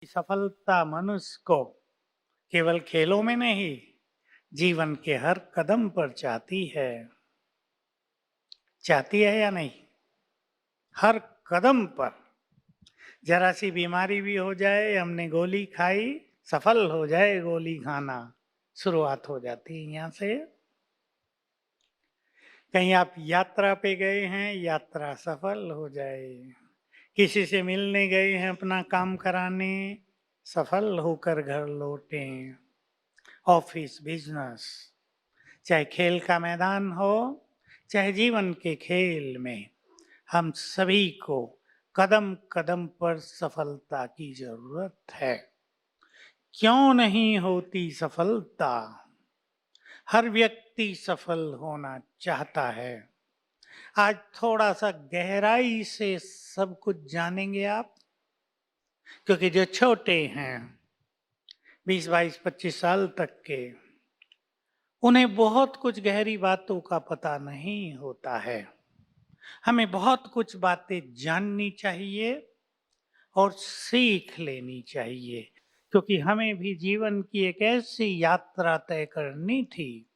सफलता मनुष्य को केवल खेलों में नहीं, जीवन के हर कदम पर चाहती है या नहीं? हर कदम पर जरा सी बीमारी भी हो जाए, हमने गोली खाई, सफल हो जाए गोली खाना, शुरुआत हो जाती है यहाँ से। कहीं आप यात्रा पे गए हैं, यात्रा सफल हो जाए। किसी से मिलने गए हैं अपना काम कराने, सफल होकर घर लौटें। ऑफिस, बिजनेस, चाहे खेल का मैदान हो, चाहे जीवन के खेल में, हम सभी को कदम कदम पर सफलता की जरूरत है। क्यों नहीं होती सफलता? हर व्यक्ति सफल होना चाहता है। आज थोड़ा सा गहराई से सब कुछ जानेंगे आप, क्योंकि जो छोटे हैं, 20, 22, 25 साल तक के, उन्हें बहुत कुछ गहरी बातों का पता नहीं होता है। हमें बहुत कुछ बातें जाननी चाहिए और सीख लेनी चाहिए, क्योंकि हमें भी जीवन की एक ऐसी यात्रा तय करनी थी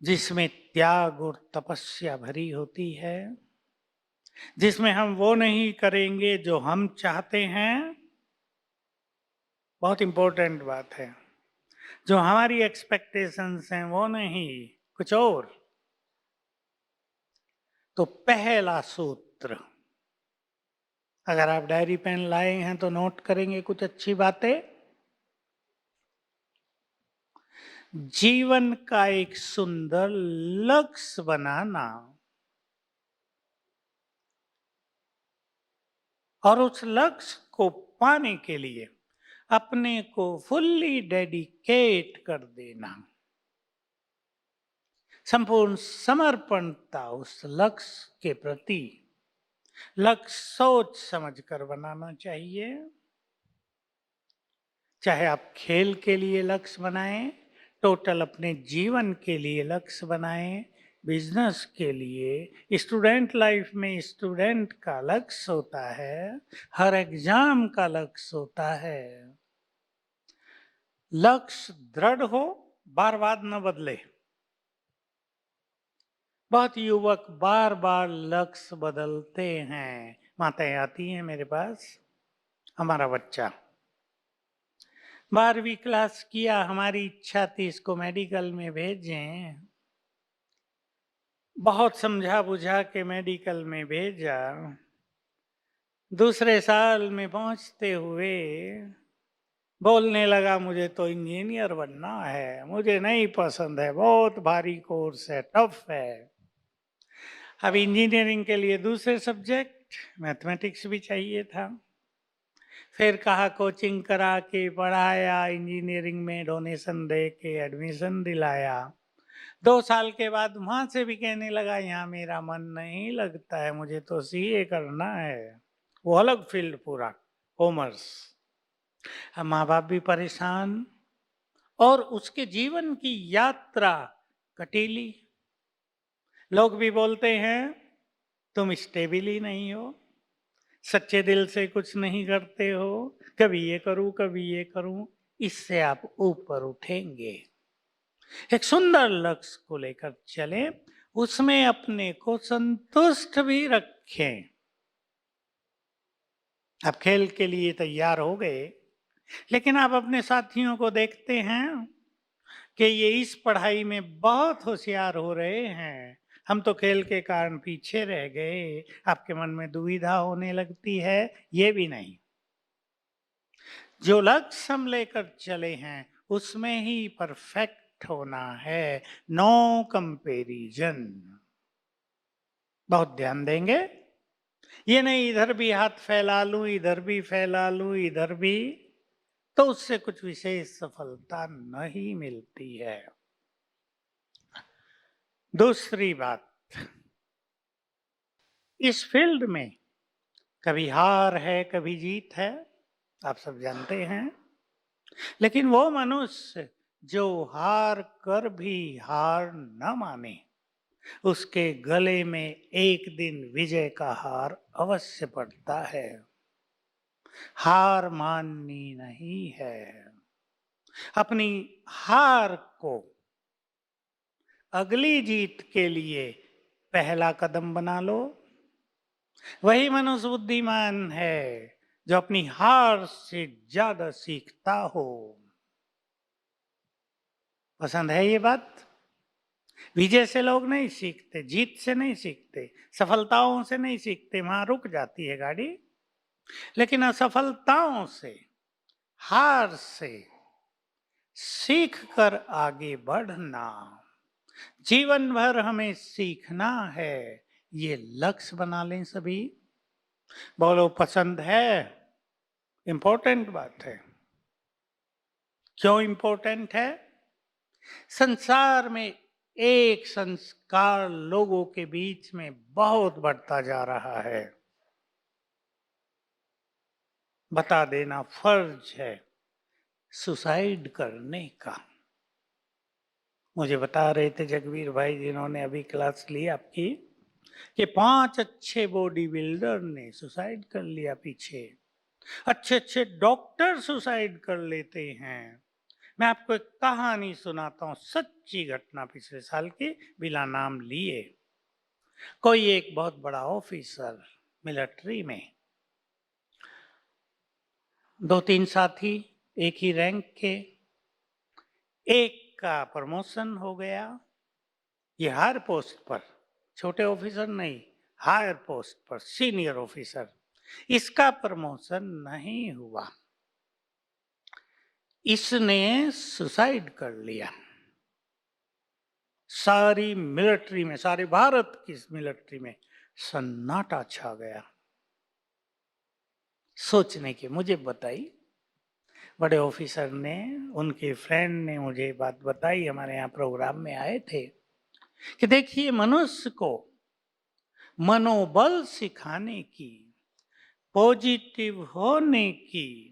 जिसमें त्याग और तपस्या भरी होती है, जिसमें हम वो नहीं करेंगे जो हम चाहते हैं। बहुत इंपॉर्टेंट बात है। जो हमारी एक्सपेक्टेशंस हैं वो नहीं, कुछ और। तो पहला सूत्र, अगर आप डायरी पेन लाए हैं तो नोट करेंगे कुछ अच्छी बातें। जीवन का एक सुंदर लक्ष्य बनाना और उस लक्ष्य को पाने के लिए अपने को फुल्ली डेडिकेट कर देना, संपूर्ण समर्पणता उस लक्ष्य के प्रति। लक्ष्य सोच समझकर बनाना चाहिए। चाहे आप खेल के लिए लक्ष्य बनाएं, टोटल अपने जीवन के लिए लक्ष्य बनाएं, बिजनेस के लिए, स्टूडेंट लाइफ में स्टूडेंट का लक्ष्य होता है, हर एग्जाम का लक्ष्य होता है। लक्ष्य दृढ़ हो, बार बार न बदले। बहुत युवक बार बार लक्ष्य बदलते हैं। माताएं आती हैं मेरे पास, हमारा बच्चा 12वीं क्लास किया, हमारी इच्छा थी इसको मेडिकल में भेजें। बहुत समझा बुझा के मेडिकल में भेजा। दूसरे साल में पहुंचते हुए बोलने लगा, मुझे तो इंजीनियर बनना है, मुझे नहीं पसंद है, बहुत भारी कोर्स है, टफ है। अब इंजीनियरिंग के लिए दूसरे सब्जेक्ट मैथमेटिक्स भी चाहिए था। फिर कहा कोचिंग करा के पढ़ाया, इंजीनियरिंग में डोनेशन दे के एडमिशन दिलाया। 2 साल के बाद वहां से भी कहने लगा, यहाँ मेरा मन नहीं लगता है, मुझे तो सीए करना है। वो अलग फील्ड पूरा, कॉमर्स। अब माँ बाप भी परेशान और उसके जीवन की यात्रा कटीली। लोग भी बोलते हैं तुम स्टेबल ही नहीं हो, सच्चे दिल से कुछ नहीं करते हो, कभी ये करूं कभी ये करूं। इससे आप ऊपर उठेंगे। एक सुंदर लक्ष्य को लेकर चलें, उसमें अपने को संतुष्ट भी रखें। आप खेल के लिए तैयार हो गए, लेकिन आप अपने साथियों को देखते हैं कि ये इस पढ़ाई में बहुत होशियार हो रहे हैं, हम तो खेल के कारण पीछे रह गए। आपके मन में दुविधा होने लगती है। ये भी नहीं, जो लक्ष्य हम लेकर चले हैं उसमें ही परफेक्ट होना है। No comparison. बहुत ध्यान देंगे। ये नहीं इधर भी हाथ फैला लूं, इधर भी फैला लूं, इधर भी, तो उससे कुछ विशेष सफलता नहीं मिलती है। दूसरी बात, इस फील्ड में कभी हार है कभी जीत है, आप सब जानते हैं। लेकिन वो मनुष्य जो हार कर भी हार न माने, उसके गले में एक दिन विजय का हार अवश्य पड़ता है। हार माननी नहीं है। अपनी हार को अगली जीत के लिए पहला कदम बना लो। वही मनुष्य बुद्धिमान है जो अपनी हार से ज्यादा सीखता हो। पसंद है ये बात? विजय से लोग नहीं सीखते, जीत से नहीं सीखते, सफलताओं से नहीं सीखते, वहां रुक जाती है गाड़ी। लेकिन असफलताओं से, हार से सीख कर आगे बढ़ना, जीवन भर हमें सीखना है। ये लक्ष्य बना लें सभी। बोलो पसंद है? इंपॉर्टेंट बात है। क्यों इंपॉर्टेंट है? संसार में एक संस्कार लोगों के बीच में बहुत बढ़ता जा रहा है। बता देना फर्ज है सुसाइड करने का। मुझे बता रहे थे जगवीर भाई, जिन्होंने अभी क्लास ली आपकी, कि 5 अच्छे बॉडी बिल्डर ने सुसाइड कर लिया पीछे। अच्छे अच्छे डॉक्टर सुसाइड कर लेते हैं। मैं आपको एक कहानी सुनाता हूँ, सच्ची घटना पिछले साल की, बिना नाम लिए। कोई एक बहुत बड़ा ऑफिसर मिलिट्री में, 2-3 साथी एक ही रैंक के, एक का प्रमोशन हो गया, ये हायर पोस्ट पर, छोटे ऑफिसर नहीं, हायर पोस्ट पर सीनियर ऑफिसर, इसका प्रमोशन नहीं हुआ। इसने सुसाइड कर लिया। सारी मिलिट्री में, सारे भारत की मिलिट्री में सन्नाटा छा गया। सोचने की मुझे बताई, बड़े ऑफिसर ने, उनके फ्रेंड ने मुझे बात बताई, हमारे यहाँ प्रोग्राम में आए थे, कि देखिए मनुष्य को मनोबल सिखाने की, पॉजिटिव होने की,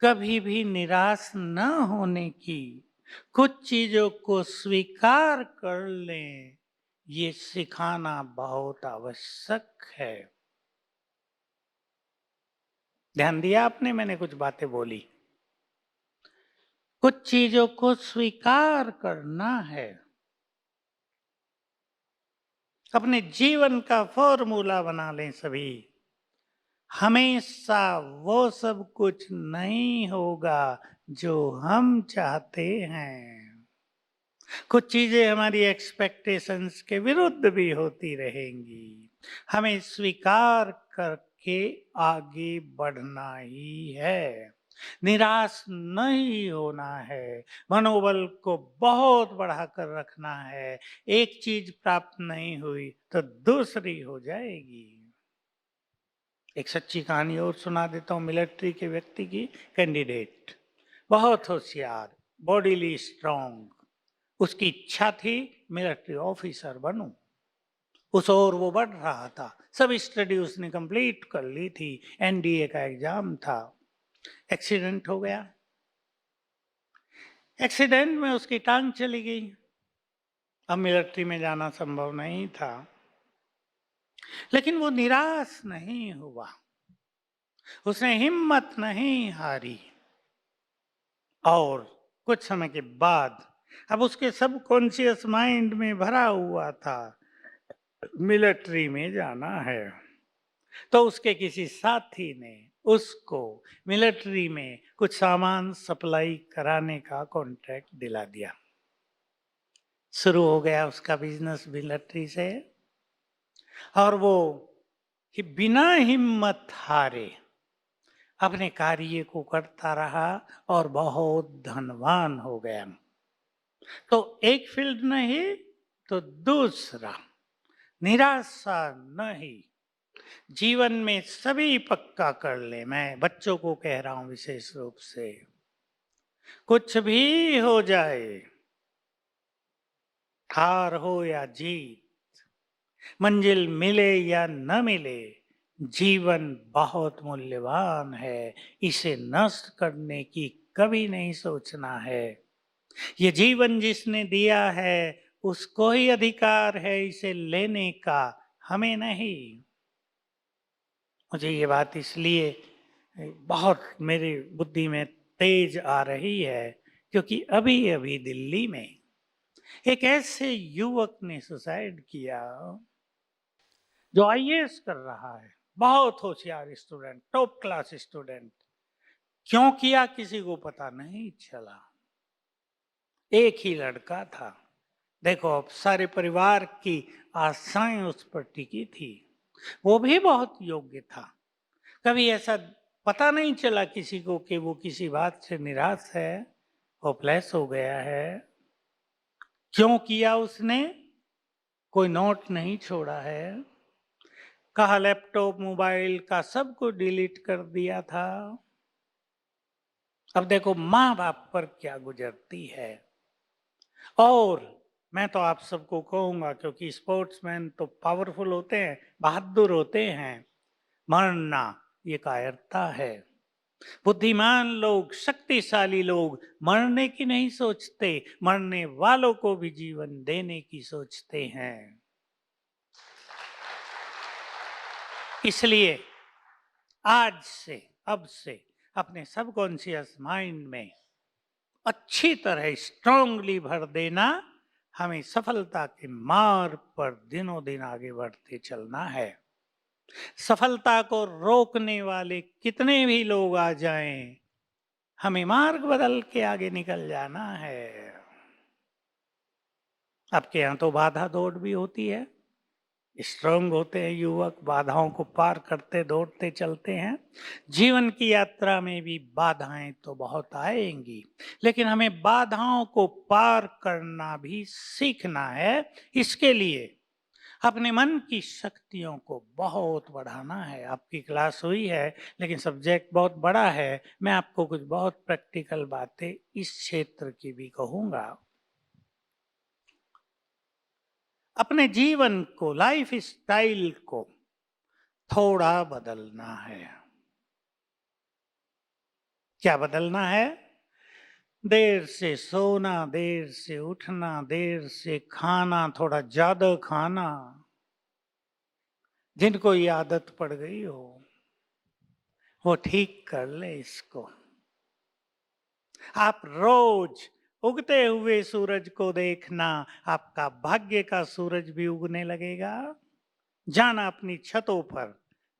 कभी भी निराश न होने की, कुछ चीजों को स्वीकार कर लें, ये सिखाना बहुत आवश्यक है। ध्यान दिया आपने? मैंने कुछ बातें बोली। कुछ चीजों को स्वीकार करना है। अपने जीवन का फॉर्मूला बना लें सभी। हमेशा वो सब कुछ नहीं होगा जो हम चाहते हैं। कुछ चीजें हमारी एक्सपेक्टेशंस के विरुद्ध भी होती रहेंगी। हमें स्वीकार करके आगे बढ़ना ही है। निराश नहीं होना है। मनोबल को बहुत बढ़ाकर रखना है। एक चीज प्राप्त नहीं हुई तो दूसरी हो जाएगी। एक सच्ची कहानी और सुना देता हूँ मिलिट्री के व्यक्ति की। कैंडिडेट बहुत होशियार, बॉडीली स्ट्रांग, उसकी इच्छा थी मिलिट्री ऑफिसर बनूं। उस ओर वो बढ़ रहा था। सब स्टडी उसने कंप्लीट कर ली थी। एनडीए का एग्जाम था। एक्सीडेंट हो गया। एक्सीडेंट में उसकी टांग चली गई। अब मिलिट्री में जाना संभव नहीं था, लेकिन वो निराश नहीं हुआ। उसने हिम्मत नहीं हारी। और कुछ समय के बाद, अब उसके सबकॉन्शियस माइंड में भरा हुआ था मिलिट्री में जाना है, तो उसके किसी साथी ने उसको मिलिट्री में कुछ सामान सप्लाई कराने का कॉन्ट्रैक्ट दिला दिया। शुरू हो गया उसका बिजनेस मिलिट्री से। और वो बिना हिम्मत हारे अपने कार्य को करता रहा और बहुत धनवान हो गया। तो एक फील्ड नहीं तो दूसरा। निराशा नहीं। जीवन में सभी पक्का कर ले। मैं बच्चों को कह रहा हूं विशेष रूप से, कुछ भी हो जाए, हार हो या जीत, मंजिल मिले या न मिले, जीवन बहुत मूल्यवान है। इसे नष्ट करने की कभी नहीं सोचना है। ये जीवन जिसने दिया है उसको ही अधिकार है इसे लेने का, हमें नहीं। मुझे ये बात इसलिए बहुत मेरी बुद्धि में तेज आ रही है, क्योंकि अभी अभी दिल्ली में एक ऐसे युवक ने सुसाइड किया जो आईएएस कर रहा है, बहुत होशियार स्टूडेंट, टॉप क्लास स्टूडेंट। क्यों किया किसी को पता नहीं चला। एक ही लड़का था। देखो, अब सारे परिवार की आशाएं उस पर टिकी थी। वो भी बहुत योग्य था। कभी ऐसा पता नहीं चला किसी को कि वो किसी बात से निराश है, होपलेस हो गया है। क्यों किया उसने? कोई नोट नहीं छोड़ा है। कहा लैपटॉप मोबाइल का सब कुछ डिलीट कर दिया था। अब देखो माँ बाप पर क्या गुजरती है। और मैं तो आप सबको कहूंगा, क्योंकि स्पोर्ट्समैन तो पावरफुल होते हैं, बहादुर होते हैं, मरना ये कायरता है। बुद्धिमान लोग, शक्तिशाली लोग मरने की नहीं सोचते, मरने वालों को भी जीवन देने की सोचते हैं। इसलिए आज से, अब से अपने सबकॉन्शियस माइंड में अच्छी तरह स्ट्रांगली भर देना, हमें सफलता के मार्ग पर दिनों दिन आगे बढ़ते चलना है। सफलता को रोकने वाले कितने भी लोग आ जाएं, हमें मार्ग बदल के आगे निकल जाना है। आपके यहाँ तो बाधा दौड़ भी होती है। स्ट्रांग होते हैं युवक, बाधाओं को पार करते दौड़ते चलते हैं। जीवन की यात्रा में भी बाधाएं तो बहुत आएंगी, लेकिन हमें बाधाओं को पार करना भी सीखना है। इसके लिए अपने मन की शक्तियों को बहुत बढ़ाना है। आपकी क्लास हुई है, लेकिन सब्जेक्ट बहुत बड़ा है। मैं आपको कुछ बहुत प्रैक्टिकल बातें इस क्षेत्र की भी कहूंगा। अपने जीवन को, लाइफ स्टाइल को थोड़ा बदलना है। क्या बदलना है? देर से सोना, देर से उठना, देर से खाना, थोड़ा ज्यादा खाना। जिनको ये आदत पड़ गई हो वो ठीक कर ले इसको। आप रोज उगते हुए सूरज को देखना, आपका भाग्य का सूरज भी उगने लगेगा। जाना अपनी छतों पर,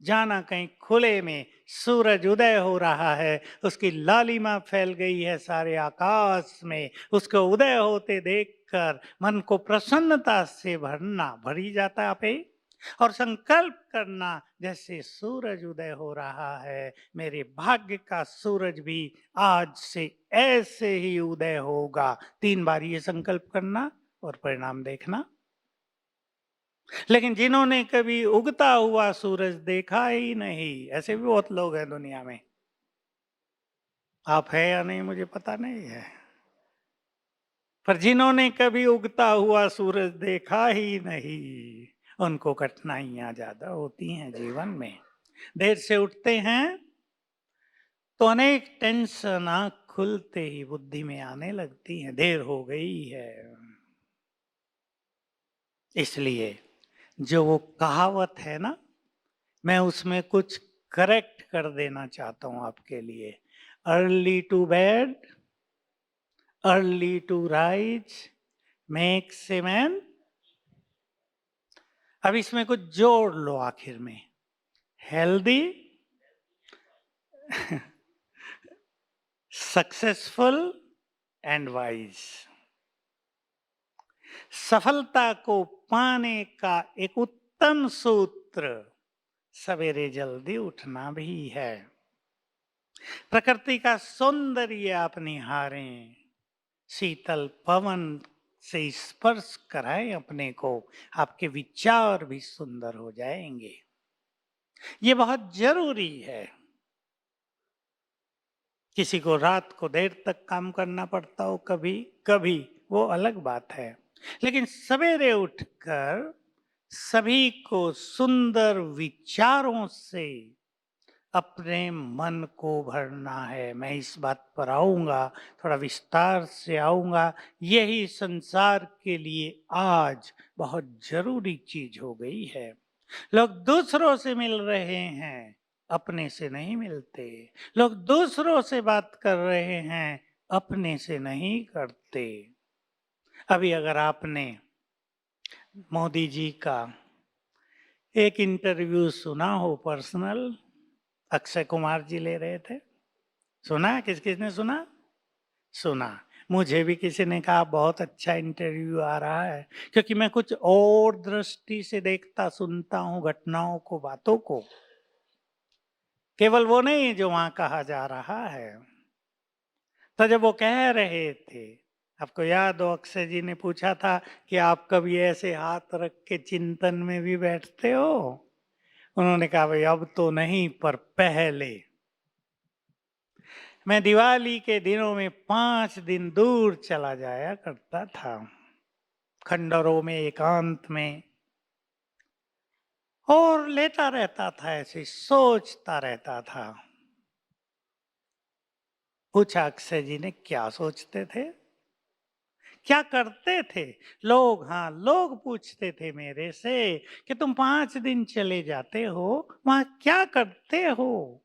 जाना कहीं खुले में, सूरज उदय हो रहा है, उसकी लालिमा फैल गई है सारे आकाश में। उसको उदय होते देखकर मन को प्रसन्नता से भरी जाता है। और संकल्प करना, जैसे सूरज उदय हो रहा है, मेरे भाग्य का सूरज भी आज से ऐसे ही उदय होगा। 3 बार ये संकल्प करना और परिणाम देखना। लेकिन जिन्होंने कभी उगता हुआ सूरज देखा ही नहीं, ऐसे भी बहुत लोग हैं दुनिया में। आप है या नहीं मुझे पता नहीं है, पर जिन्होंने कभी उगता हुआ सूरज देखा ही नहीं, उनको कठिनाइयां ज्यादा होती हैं जीवन में। देर से उठते हैं तो अनेक टेंशन आंख खुलते ही बुद्धि में आने लगती हैं, देर हो गई है। इसलिए जो वो कहावत है ना, मैं उसमें कुछ करेक्ट कर देना चाहता हूं आपके लिए। Early to bed, early to rise makes a man. अब इसमें कुछ जोड़ लो आखिर में। Healthy, successful and wise. सफलता को पाने का एक उत्तम सूत्र सवेरे जल्दी उठना भी है। प्रकृति का सौंदर्य आप निहारें, शीतल पवन से स्पर्श कराएं अपने को, आपके विचार भी सुंदर हो जाएंगे। ये बहुत जरूरी है। किसी को रात को देर तक काम करना पड़ता हो कभी कभी, वो अलग बात है, लेकिन सवेरे उठकर सभी को सुंदर विचारों से अपने मन को भरना है। मैं इस बात पर आऊंगा, थोड़ा विस्तार से आऊंगा। यही संसार के लिए आज बहुत जरूरी चीज हो गई है। लोग दूसरों से मिल रहे हैं, अपने से नहीं मिलते। लोग दूसरों से बात कर रहे हैं, अपने से नहीं करते। अभी अगर आपने मोदी जी का एक इंटरव्यू सुना हो पर्सनल, अक्षय कुमार जी ले रहे थे, सुना? किस किसने सुना? सुना। मुझे भी किसी ने कहा बहुत अच्छा इंटरव्यू आ रहा है, क्योंकि मैं कुछ और दृष्टि से देखता सुनता हूँ घटनाओं को, बातों को, केवल वो नहीं जो वहां कहा जा रहा है। तो जब वो कह रहे थे, आपको याद हो अक्षय जी ने पूछा था कि आप कभी ऐसे हाथ रख के चिंतन में भी बैठते हो? उन्होंने कहा भाई अब तो नहीं, पर पहले मैं दिवाली के दिनों में 5 दिन दूर चला जाया करता था, खंडरों में, एकांत में, और लेटा रहता था, ऐसे सोचता रहता था। पूछा अक्षय जी ने क्या सोचते थे, क्या करते थे? लोग, हाँ, लोग पूछते थे मेरे से कि तुम 5 दिन चले जाते हो, वहां क्या करते हो?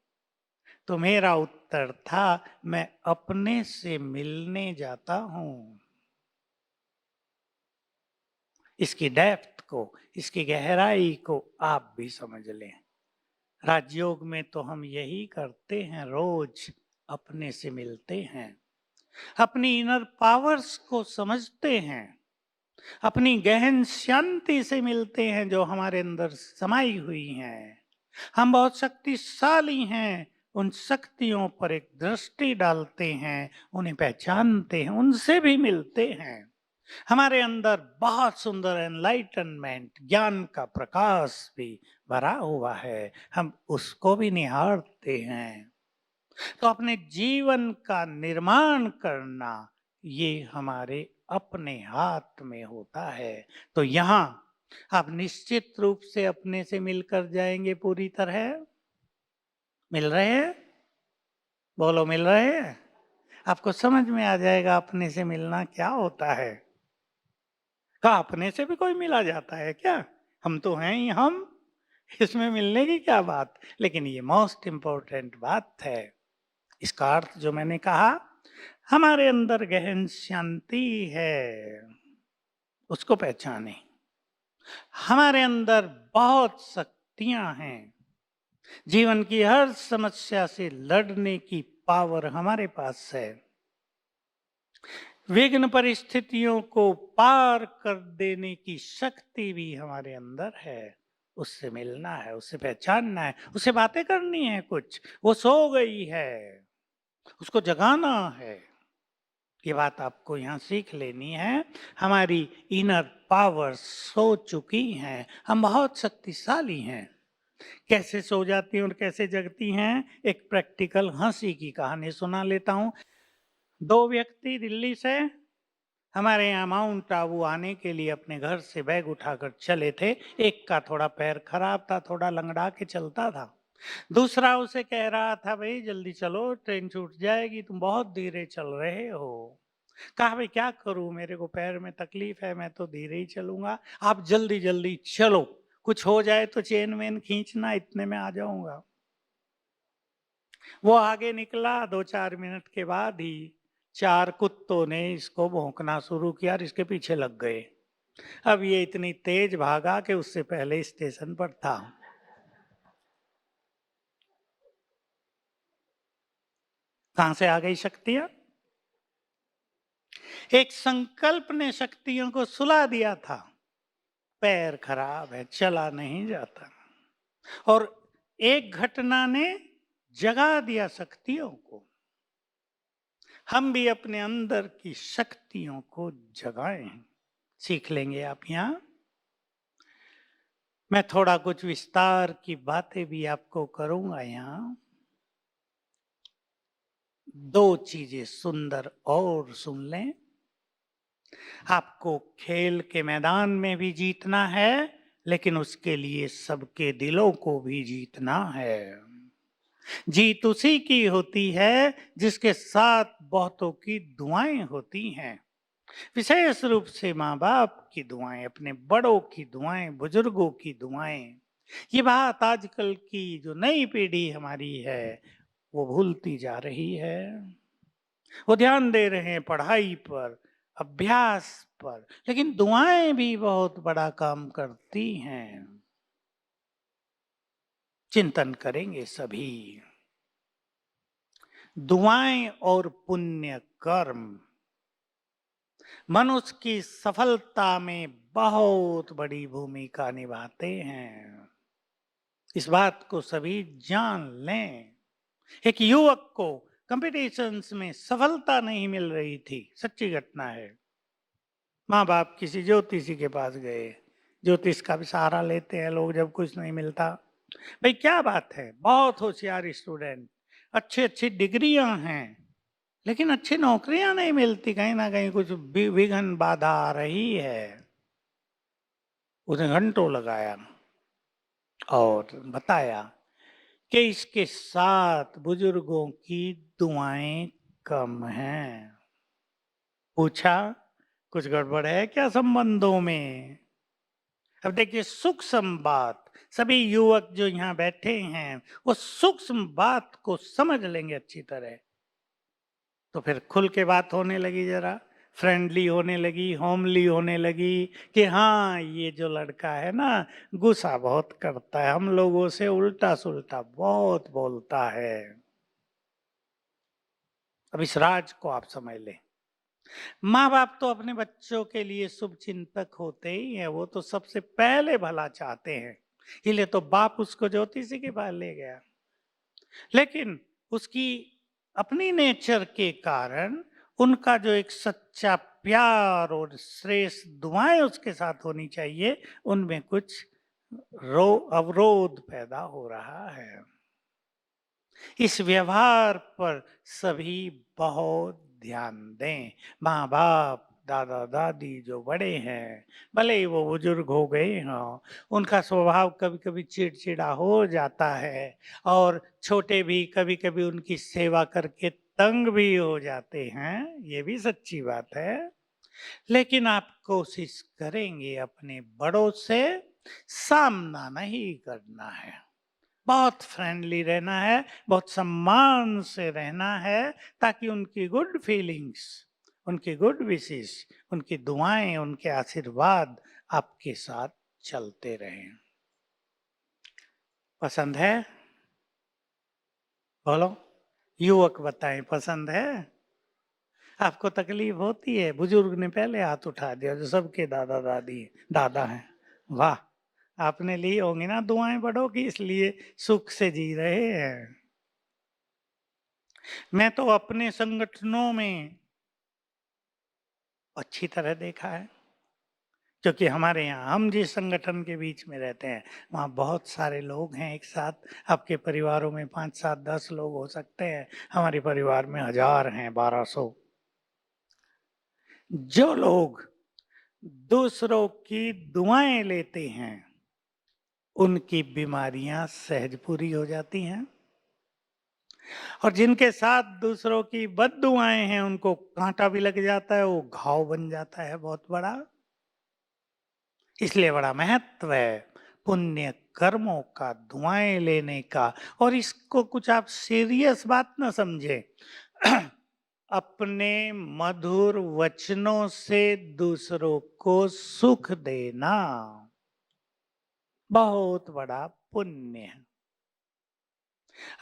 तो मेरा उत्तर था, मैं अपने से मिलने जाता हूं। इसकी डेप्थ को, इसकी गहराई को आप भी समझ लें। राजयोग में तो हम यही करते हैं, रोज अपने से मिलते हैं, अपनी इनर पावर्स को समझते हैं, अपनी गहन शांति से मिलते हैं जो हमारे अंदर समाई हुई हैं। हम बहुत शक्तिशाली हैं, उन शक्तियों पर एक दृष्टि डालते हैं, उन्हें पहचानते हैं, उनसे भी मिलते हैं। हमारे अंदर बहुत सुंदर एनलाइटनमेंट, ज्ञान का प्रकाश भी भरा हुआ है, हम उसको भी निहारते हैं। तो अपने जीवन का निर्माण करना ये हमारे अपने हाथ में होता है। तो यहाँ आप निश्चित रूप से अपने से मिलकर जाएंगे पूरी तरह। मिल रहे हैं? बोलो, मिल रहे हैं? आपको समझ में आ जाएगा अपने से मिलना क्या होता है। का अपने से भी कोई मिला जाता है क्या? हम तो हैं ही हम, इसमें मिलने की क्या बात। लेकिन ये मोस्ट इंपॉर्टेंट बात है। इसका अर्थ जो मैंने कहा, हमारे अंदर गहन शांति है, उसको पहचाने। हमारे अंदर बहुत शक्तियां हैं, जीवन की हर समस्या से लड़ने की पावर हमारे पास है। विघ्न परिस्थितियों को पार कर देने की शक्ति भी हमारे अंदर है। उससे मिलना है, उससे पहचानना है, उससे बातें करनी है। कुछ वो सो गई है, उसको जगाना है। ये बात आपको यहाँ सीख लेनी है। हमारी इनर पावर सो चुकी हैं, हम बहुत शक्तिशाली हैं। कैसे सो जाती हैं और कैसे जगती हैं, एक प्रैक्टिकल हंसी की कहानी सुना लेता हूँ। 2 व्यक्ति दिल्ली से हमारे यहाँ माउंट आबू आने के लिए अपने घर से बैग उठाकर चले थे। एक का थोड़ा पैर खराब था, थोड़ा लंगड़ा के चलता था। दूसरा उसे कह रहा था, भाई जल्दी चलो, ट्रेन छूट जाएगी, तुम बहुत धीरे चल रहे हो। कहा, भाई क्या करूं, मेरे को पैर में तकलीफ है, मैं तो धीरे ही चलूंगा, आप जल्दी जल्दी चलो, कुछ हो जाए तो चेन वेन खींचना, इतने में आ जाऊंगा। वो आगे निकला, 2-4 मिनट के बाद ही 4 कुत्तों ने इसको भौंकना शुरू किया और इसके पीछे लग गए। अब ये इतनी तेज भागा कि उससे पहले स्टेशन पर था। कहां से आ गई शक्तियां? एक संकल्प ने शक्तियों को सुला दिया था। पैर खराब है, चला नहीं जाता, और एक घटना ने जगा दिया शक्तियों को। हम भी अपने अंदर की शक्तियों को जगाएं। सीख लेंगे आप यहाँ। मैं थोड़ा कुछ विस्तार की बातें भी आपको करूंगा यहाँ। 2 चीजें सुंदर और सुन लें। आपको खेल के मैदान में भी जीतना है, लेकिन उसके लिए सबके दिलों को भी जीतना है। जीत उसी की होती है जिसके साथ बहुतों की दुआएं होती हैं, विशेष रूप से माँ बाप की दुआएं, अपने बड़ों की दुआएं, बुजुर्गों की दुआएं। ये बात आजकल की जो नई पीढ़ी हमारी है, वो भूलती जा रही है। वो ध्यान दे रहे हैं पढ़ाई पर, अभ्यास पर, लेकिन दुआएं भी बहुत बड़ा काम करती हैं। चिंतन करेंगे सभी। दुआएं और पुण्य कर्म मनुष्य की सफलता में बहुत बड़ी भूमिका निभाते हैं। इस बात को सभी जान लें। एक युवक को कंपटीशंस में सफलता नहीं मिल रही थी, सच्ची घटना है। माँ बाप किसी ज्योतिषी के पास गए। ज्योतिष का भी सहारा लेते हैं लोग जब कुछ नहीं मिलता। भाई क्या बात है, बहुत होशियार स्टूडेंट, अच्छी अच्छी डिग्रियां हैं, लेकिन अच्छी नौकरियां नहीं मिलती, कहीं ना कहीं कुछ विघ्न बाधा आ रही है। उसने घंटों लगाया और बताया कि इसके साथ बुजुर्गों की दुआएं कम हैं। पूछा, कुछ गड़बड़ है क्या संबंधों में? अब देखिए, सूक्ष्म बात, सभी युवक जो यहाँ बैठे हैं वो सूक्ष्म बात को समझ लेंगे अच्छी तरह, तो फिर खुल के बात होने लगी, जरा फ्रेंडली होने लगी, होमली होने लगी कि हाँ ये जो लड़का है ना, गुस्सा बहुत करता है, हम लोगों से उल्टा सुल्टा बहुत बोलता है। अब इस राज को आप समझ लें। माँ बाप तो अपने बच्चों के लिए शुभ चिंतक होते ही हैं, वो तो सबसे पहले भला चाहते हैं, इसलिए तो बाप उसको ज्योतिषी के पास ले गया। लेकिन उसकी अपनी नेचर के कारण उनका जो एक सच्चा प्यार और श्रेष्ठ दुआएं उसके साथ होनी चाहिए, उनमें कुछ अवरोध पैदा हो रहा है। इस व्यवहार पर सभी बहुत ध्यान दें। माँ बाप, दादा दादी जो बड़े हैं, भले ही वो बुजुर्ग हो गए हों, उनका स्वभाव कभी कभी चिड़चिड़ा हो जाता है, और छोटे भी कभी कभी उनकी सेवा करके तंग भी हो जाते हैं, ये भी सच्ची बात है। लेकिन आप कोशिश करेंगे अपने बड़ों से सामना नहीं करना है, बहुत फ्रेंडली रहना है, बहुत सम्मान से रहना है, ताकि उनकी गुड फीलिंग्स, उनकी गुड विशेस, उनकी दुआएं, उनके आशीर्वाद आपके साथ चलते रहें। पसंद है? बोलो, युवक बताएं, पसंद है? आपको तकलीफ होती है? बुजुर्ग ने पहले हाथ उठा दिया, जो सबके दादा दादी दादा हैं। वाह, आपने ली होंगी ना दुआएं बड़ों की, इसलिए सुख से जी रहे हैं। मैं तो अपने संगठनों में अच्छी तरह देखा है, क्योंकि हमारे यहाँ, हम जिस संगठन के बीच में रहते हैं, वहाँ बहुत सारे लोग हैं एक साथ। आपके परिवारों में 5, 7, 10 लोग हो सकते हैं, हमारे परिवार में 1000 हैं, 1200। जो लोग दूसरों की दुआएं लेते हैं, उनकी बीमारियां सहज पूरी हो जाती हैं, और जिनके साथ दूसरों की बद्दुआएं हैं, उनको कांटा भी लग जाता है, वो घाव बन जाता है बहुत बड़ा। इसलिए बड़ा महत्व है पुण्य कर्मों का, दुआएं लेने का। और इसको कुछ आप सीरियस बात ना समझे। अपने मधुर वचनों से दूसरों को सुख देना बहुत बड़ा पुण्य है।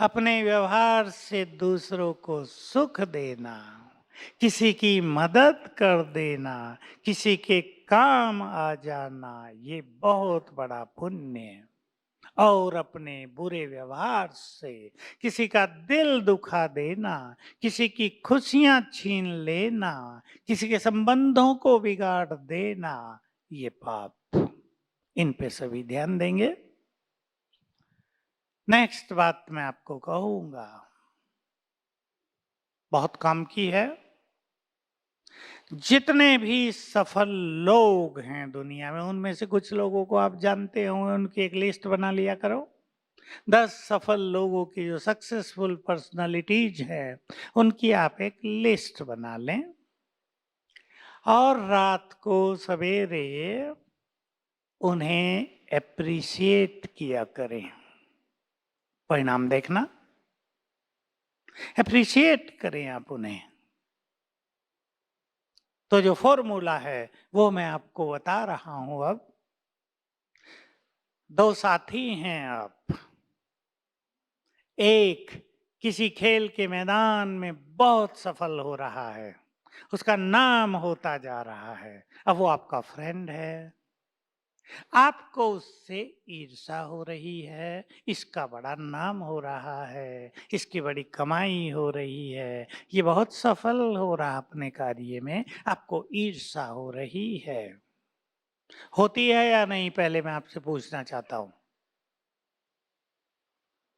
अपने व्यवहार से दूसरों को सुख देना, किसी की मदद कर देना, किसी के काम आ जाना, ये बहुत बड़ा पुण्य है। और अपने बुरे व्यवहार से किसी का दिल दुखा देना, किसी की खुशियां छीन लेना, किसी के संबंधों को बिगाड़ देना, ये पाप। इन पे सभी ध्यान देंगे। नेक्स्ट बात मैं आपको कहूंगा, बहुत काम की है। जितने भी सफल लोग हैं दुनिया में, उनमें से कुछ लोगों को आप जानते होंगे, उनकी एक लिस्ट बना लिया करो। 10 सफल लोगों की जो सक्सेसफुल पर्सनालिटीज है, उनकी आप एक लिस्ट बना लें, और रात को सवेरे उन्हें एप्रिशिएट किया करें। परिणाम देखना, एप्रिशिएट करें आप उन्हें। तो जो फॉर्मूला है वो मैं आपको बता रहा हूं अब। दो साथी हैं आप, एक किसी खेल के मैदान में बहुत सफल हो रहा है, उसका नाम होता जा रहा है, अब वो आपका फ्रेंड है। आपको उससे ईर्ष्या हो रही है, इसका बड़ा नाम हो रहा है, इसकी बड़ी कमाई हो रही है, ये बहुत सफल हो रहा अपने कार्य में, आपको ईर्ष्या हो रही है। होती है या नहीं, पहले मैं आपसे पूछना चाहता हूं।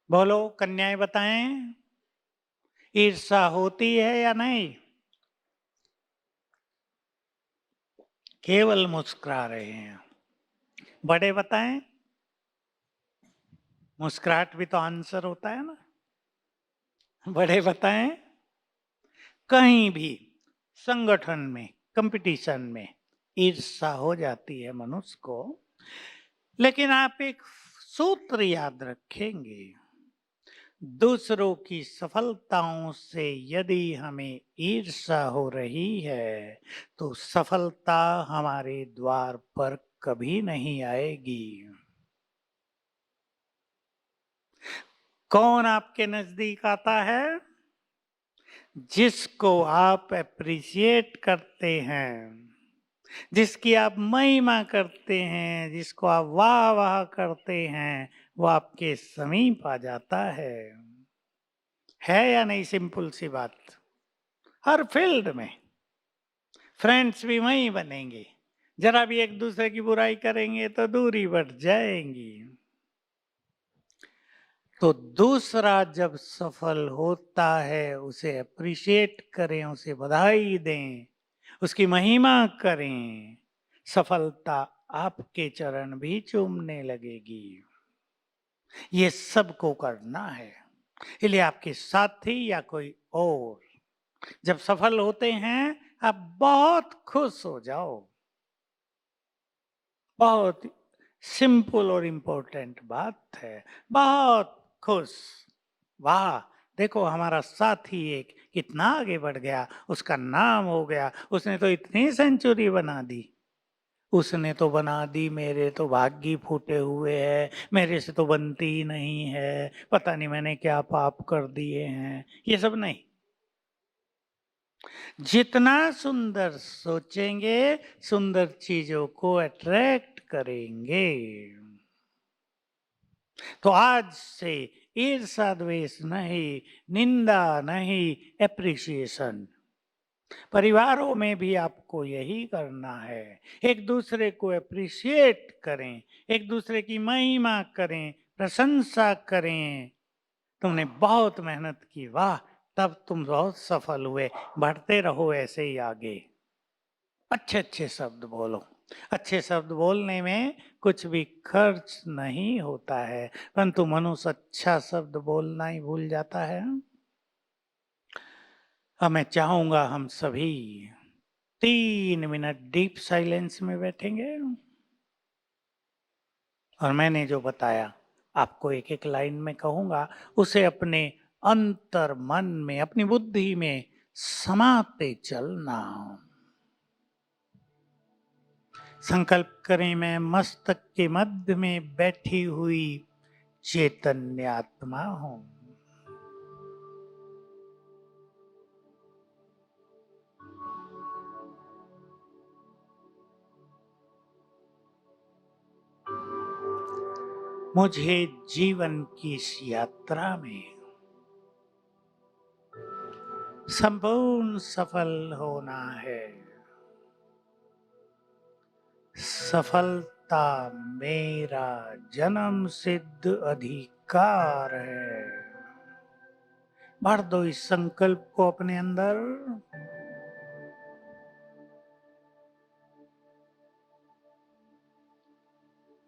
बोलो, कन्याएं बताएं, ईर्ष्या होती है या नहीं? केवल मुस्कुरा रहे हैं। बड़े बताएं, मुस्कुराहट भी तो आंसर होता है ना। बड़े बताएं, कहीं भी संगठन में, कंपटीशन में ईर्ष्या हो जाती है मनुष्य को, लेकिन आप एक सूत्र याद रखेंगे, दूसरों की सफलताओं से यदि हमें ईर्ष्या हो रही है तो सफलता हमारे द्वार पर कभी नहीं आएगी। कौन आपके नजदीक आता है? जिसको आप एप्रिशिएट करते हैं, जिसकी आप महिमा करते हैं, जिसको आप वाह वाह करते हैं, वो आपके समीप आ जाता है या नहीं? सिंपल सी बात। हर फील्ड में फ्रेंड्स भी वही बनेंगे, जरा भी एक दूसरे की बुराई करेंगे तो दूरी बढ़ जाएंगी। तो दूसरा जब सफल होता है उसे अप्रिशिएट करें, उसे बधाई दें, उसकी महिमा करें, सफलता आपके चरण भी चूमने लगेगी। ये सबको करना है, इसलिए आपके साथी या कोई और जब सफल होते हैं आप बहुत खुश हो जाओ। बहुत सिंपल और इम्पोर्टेंट बात है, बहुत खुश। वाह, देखो हमारा साथी एक कितना आगे बढ़ गया, उसका नाम हो गया, उसने तो इतनी सेंचुरी बना दी, उसने तो बना दी, मेरे तो भाग्य फूटे हुए हैं, मेरे से तो बनती ही नहीं है, पता नहीं मैंने क्या पाप कर दिए हैं। ये सब नहीं, जितना सुंदर सोचेंगे सुंदर चीजों को अट्रैक्ट करेंगे। तो आज से ईर्ष्या द्वेष नहीं, निंदा नहीं, एप्रिसिएशन। परिवारों में भी आपको यही करना है, एक दूसरे को अप्रिशिएट करें, एक दूसरे की महिमा करें, प्रशंसा करें। तुमने बहुत मेहनत की, वाह, तब तुम बहुत सफल हुए, बढ़ते रहो ऐसे ही आगे। अच्छे अच्छे शब्द बोलो। अच्छे शब्द बोलने में कुछ भी खर्च नहीं होता है, परंतु मनुष्य अच्छा शब्द बोलना ही भूल जाता है। अब मैं चाहूंगा हम सभी 3 मिनट डीप साइलेंस में बैठेंगे, और मैंने जो बताया आपको एक एक लाइन में कहूंगा, उसे अपने अंतर मन में, अपनी बुद्धि में समाते चलना। संकल्प करें, मैं मस्तक के मध्य में बैठी हुई चैतन्य आत्मा हूं। मुझे जीवन की इस यात्रा में संपूर्ण सफल होना है। सफलता मेरा जन्म सिद्ध अधिकार है। भर दो इस संकल्प को अपने अंदर।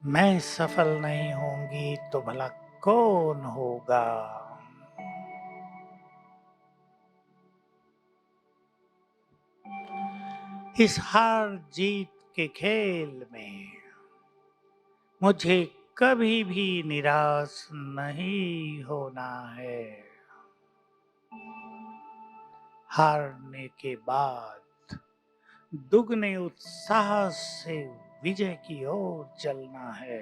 मैं सफल नहीं होंगी तो भला कौन होगा? इस हार जीत के खेल में मुझे कभी भी निराश नहीं होना है। हारने के बाद दुगने उत्साह से विजय की ओर चलना है।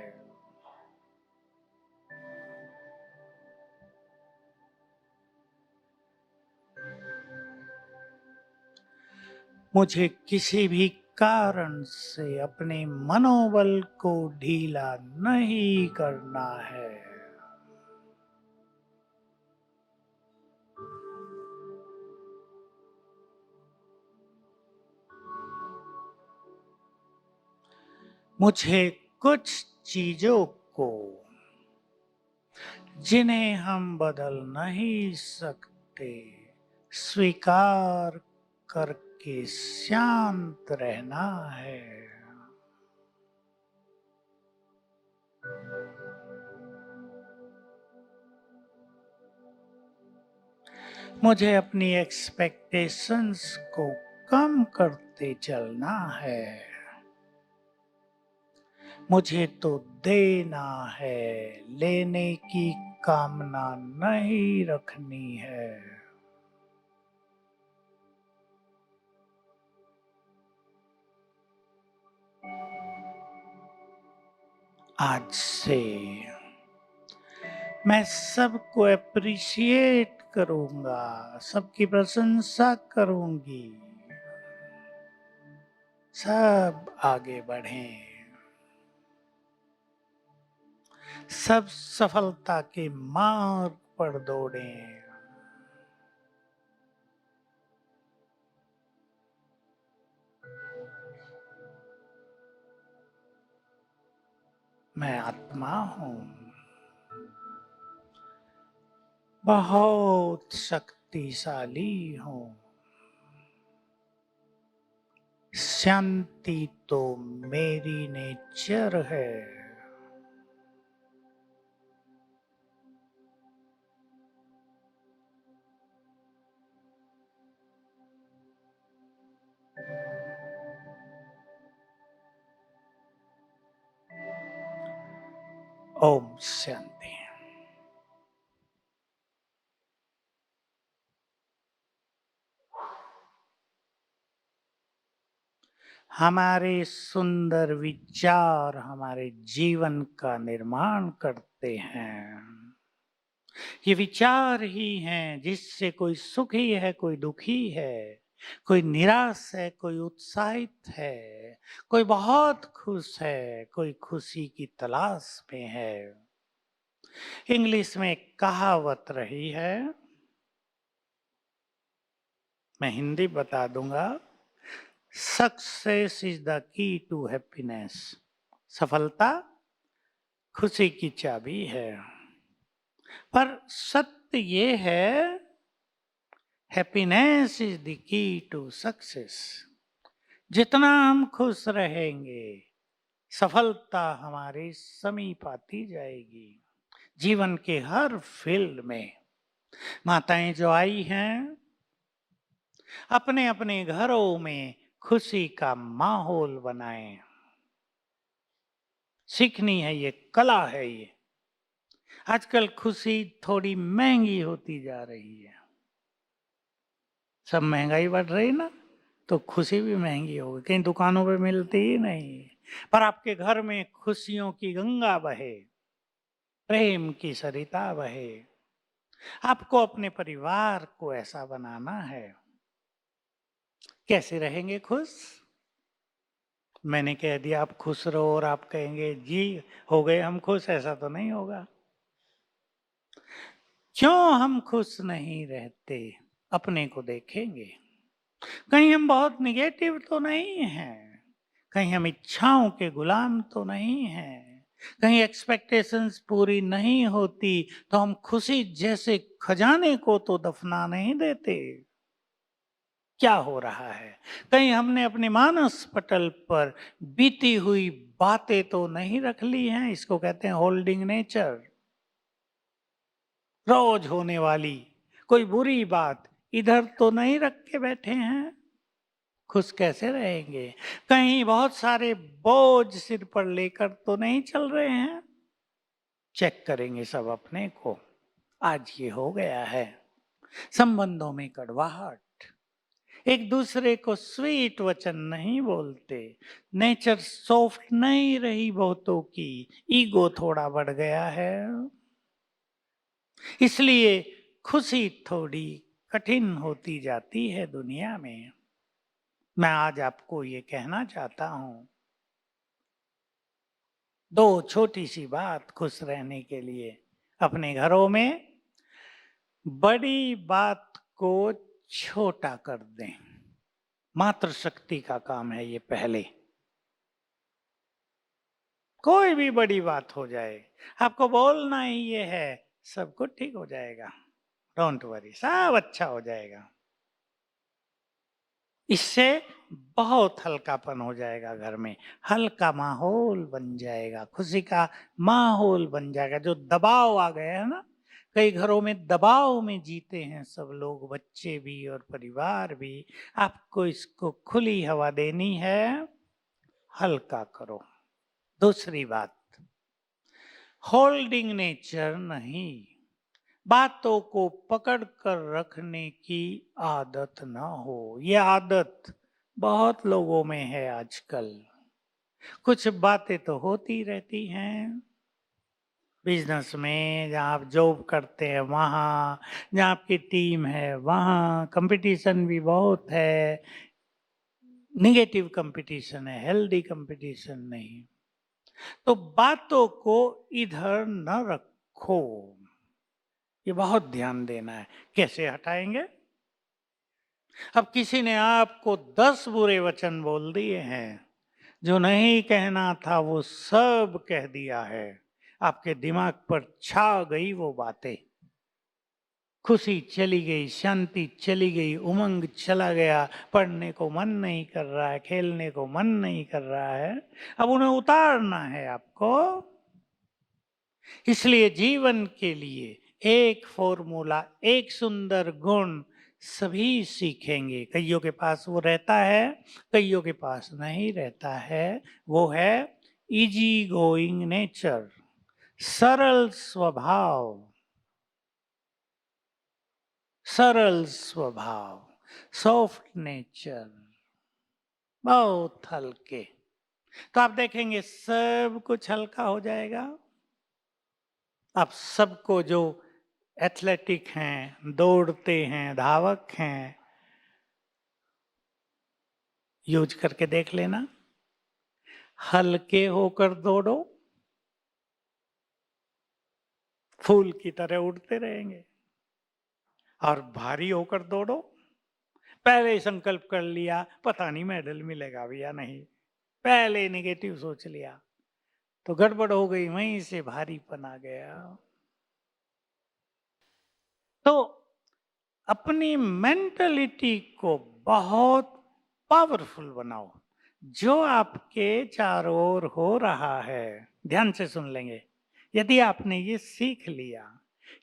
मुझे किसी भी कारण से अपने मनोबल को ढीला नहीं करना है। मुझे कुछ चीजों को, जिन्हें हम बदल नहीं सकते, स्वीकार करके शांत रहना है। मुझे अपनी एक्सपेक्टेशंस को कम करते चलना है। मुझे तो देना है, लेने की कामना नहीं रखनी है। आज से मैं सबको अप्रिशिएट करूंगा, सबकी प्रशंसा करूंगी। सब आगे बढ़ें, सब सफलता के मार्ग पर दौड़ें। मैं आत्मा हूं, बहुत शक्तिशाली हूं। शांति तो मेरी नेचर है। ओम शांति। हमारे सुंदर विचार हमारे जीवन का निर्माण करते हैं। ये विचार ही हैं जिससे कोई सुखी है, कोई दुखी है, कोई निराश है, कोई उत्साहित है, कोई बहुत खुश है, कोई खुशी की तलाश में है। इंग्लिश में एक कहावत रही है, मैं हिंदी बता दूंगा। Success is the key to happiness. सफलता खुशी की चाबी है। पर सत्य ये है, happiness is the key to success. जितना हम खुश रहेंगे, सफलता हमारे समीप आती जाएगी। जीवन के हर फील्ड में माताएं जो आई हैं, अपने अपने घरों में खुशी का माहौल बनाएं। सीखनी है, ये कला है। ये आजकल खुशी थोड़ी महंगी होती जा रही है। सब महंगाई बढ़ रही ना, तो खुशी भी महंगी होगी, कहीं दुकानों पे मिलती ही नहीं। पर आपके घर में खुशियों की गंगा बहे, प्रेम की सरिता बहे। आपको अपने परिवार को ऐसा बनाना है। कैसे रहेंगे खुश? मैंने कह दिया आप खुश रहो और आप कहेंगे जी हो गए हम खुश, ऐसा तो नहीं होगा। क्यों हम खुश नहीं रहते, अपने को देखेंगे। कहीं हम बहुत निगेटिव तो नहीं हैं, कहीं हम इच्छाओं के गुलाम तो नहीं हैं, कहीं एक्सपेक्टेशंस पूरी नहीं होती तो हम खुशी जैसे खजाने को तो दफना नहीं देते। क्या हो रहा है? कहीं हमने अपने मानस पटल पर बीती हुई बातें तो नहीं रख ली हैं? इसको कहते हैं होल्डिंग नेचर। रोज होने वाली कोई बुरी बात इधर तो नहीं रख के बैठे हैं। खुश कैसे रहेंगे? कहीं बहुत सारे बोझ सिर पर लेकर तो नहीं चल रहे हैं? चेक करेंगे सब अपने को। आज ये हो गया है। संबंधों में कड़वाहट, एक दूसरे को स्वीट वचन नहीं बोलते, नेचर सॉफ्ट नहीं रही बहुतों की, ईगो थोड़ा बढ़ गया है, इसलिए खुशी थोड़ी कठिन होती जाती है दुनिया में। मैं आज आपको ये कहना चाहता हूं, दो छोटी सी बात खुश रहने के लिए। अपने घरों में बड़ी बात को छोटा कर दें, मातृशक्ति का काम है ये। पहले कोई भी बड़ी बात हो जाए, आपको बोलना ही ये है, सब कुछ ठीक हो जाएगा, डोंट वरी, सब अच्छा हो जाएगा। इससे बहुत हल्कापन हो जाएगा, घर में हल्का माहौल बन जाएगा, खुशी का माहौल बन जाएगा। जो दबाव आ गया है ना, कई घरों में दबाव में जीते हैं सब लोग, बच्चे भी और परिवार भी। आपको इसको खुली हवा देनी है, हल्का करो। दूसरी बात, होल्डिंग नेचर नहीं, बातों को पकड़ कर रखने की आदत ना हो। ये आदत बहुत लोगों में है आजकल। कुछ बातें तो होती रहती हैं बिजनेस में, जहाँ आप जॉब करते हैं वहाँ, जहाँ आपकी टीम है वहाँ कंपटीशन भी बहुत है। निगेटिव कंपटीशन है, हेल्दी कंपटीशन नहीं। तो बातों को इधर न रखो, ये बहुत ध्यान देना है। कैसे हटाएंगे? अब किसी ने आपको 10 बुरे वचन बोल दिए हैं, जो नहीं कहना था वो सब कह दिया है, आपके दिमाग पर छा गई वो बातें, खुशी चली गई, शांति चली गई, उमंग चला गया, पढ़ने को मन नहीं कर रहा है, खेलने को मन नहीं कर रहा है। अब उन्हें उतारना है आपको। इसलिए जीवन के लिए एक फॉर्मूला, एक सुंदर गुण सभी सीखेंगे। कईयों के पास वो रहता है, कईयों के पास नहीं रहता है। वो है इजी गोइंग नेचर, सरल स्वभाव, सरल स्वभाव, सॉफ्ट नेचर, बहुत हल्के। तो आप देखेंगे सब कुछ हल्का हो जाएगा। आप सबको, जो एथलेटिक हैं, दौड़ते हैं, धावक हैं, यूज करके देख लेना। हल्के होकर दौड़ो, फूल की तरह उड़ते रहेंगे। और भारी होकर दौड़ो, पहले ही संकल्प कर लिया पता नहीं मेडल मिलेगा भी या नहीं, पहले नेगेटिव सोच लिया, तो गड़बड़ हो गई, वहीं से भारीपन आ गया। तो अपनी मेंटलिटी को बहुत पावरफुल बनाओ। जो आपके चारों ओर हो रहा है, ध्यान से सुन लेंगे। यदि आपने ये सीख लिया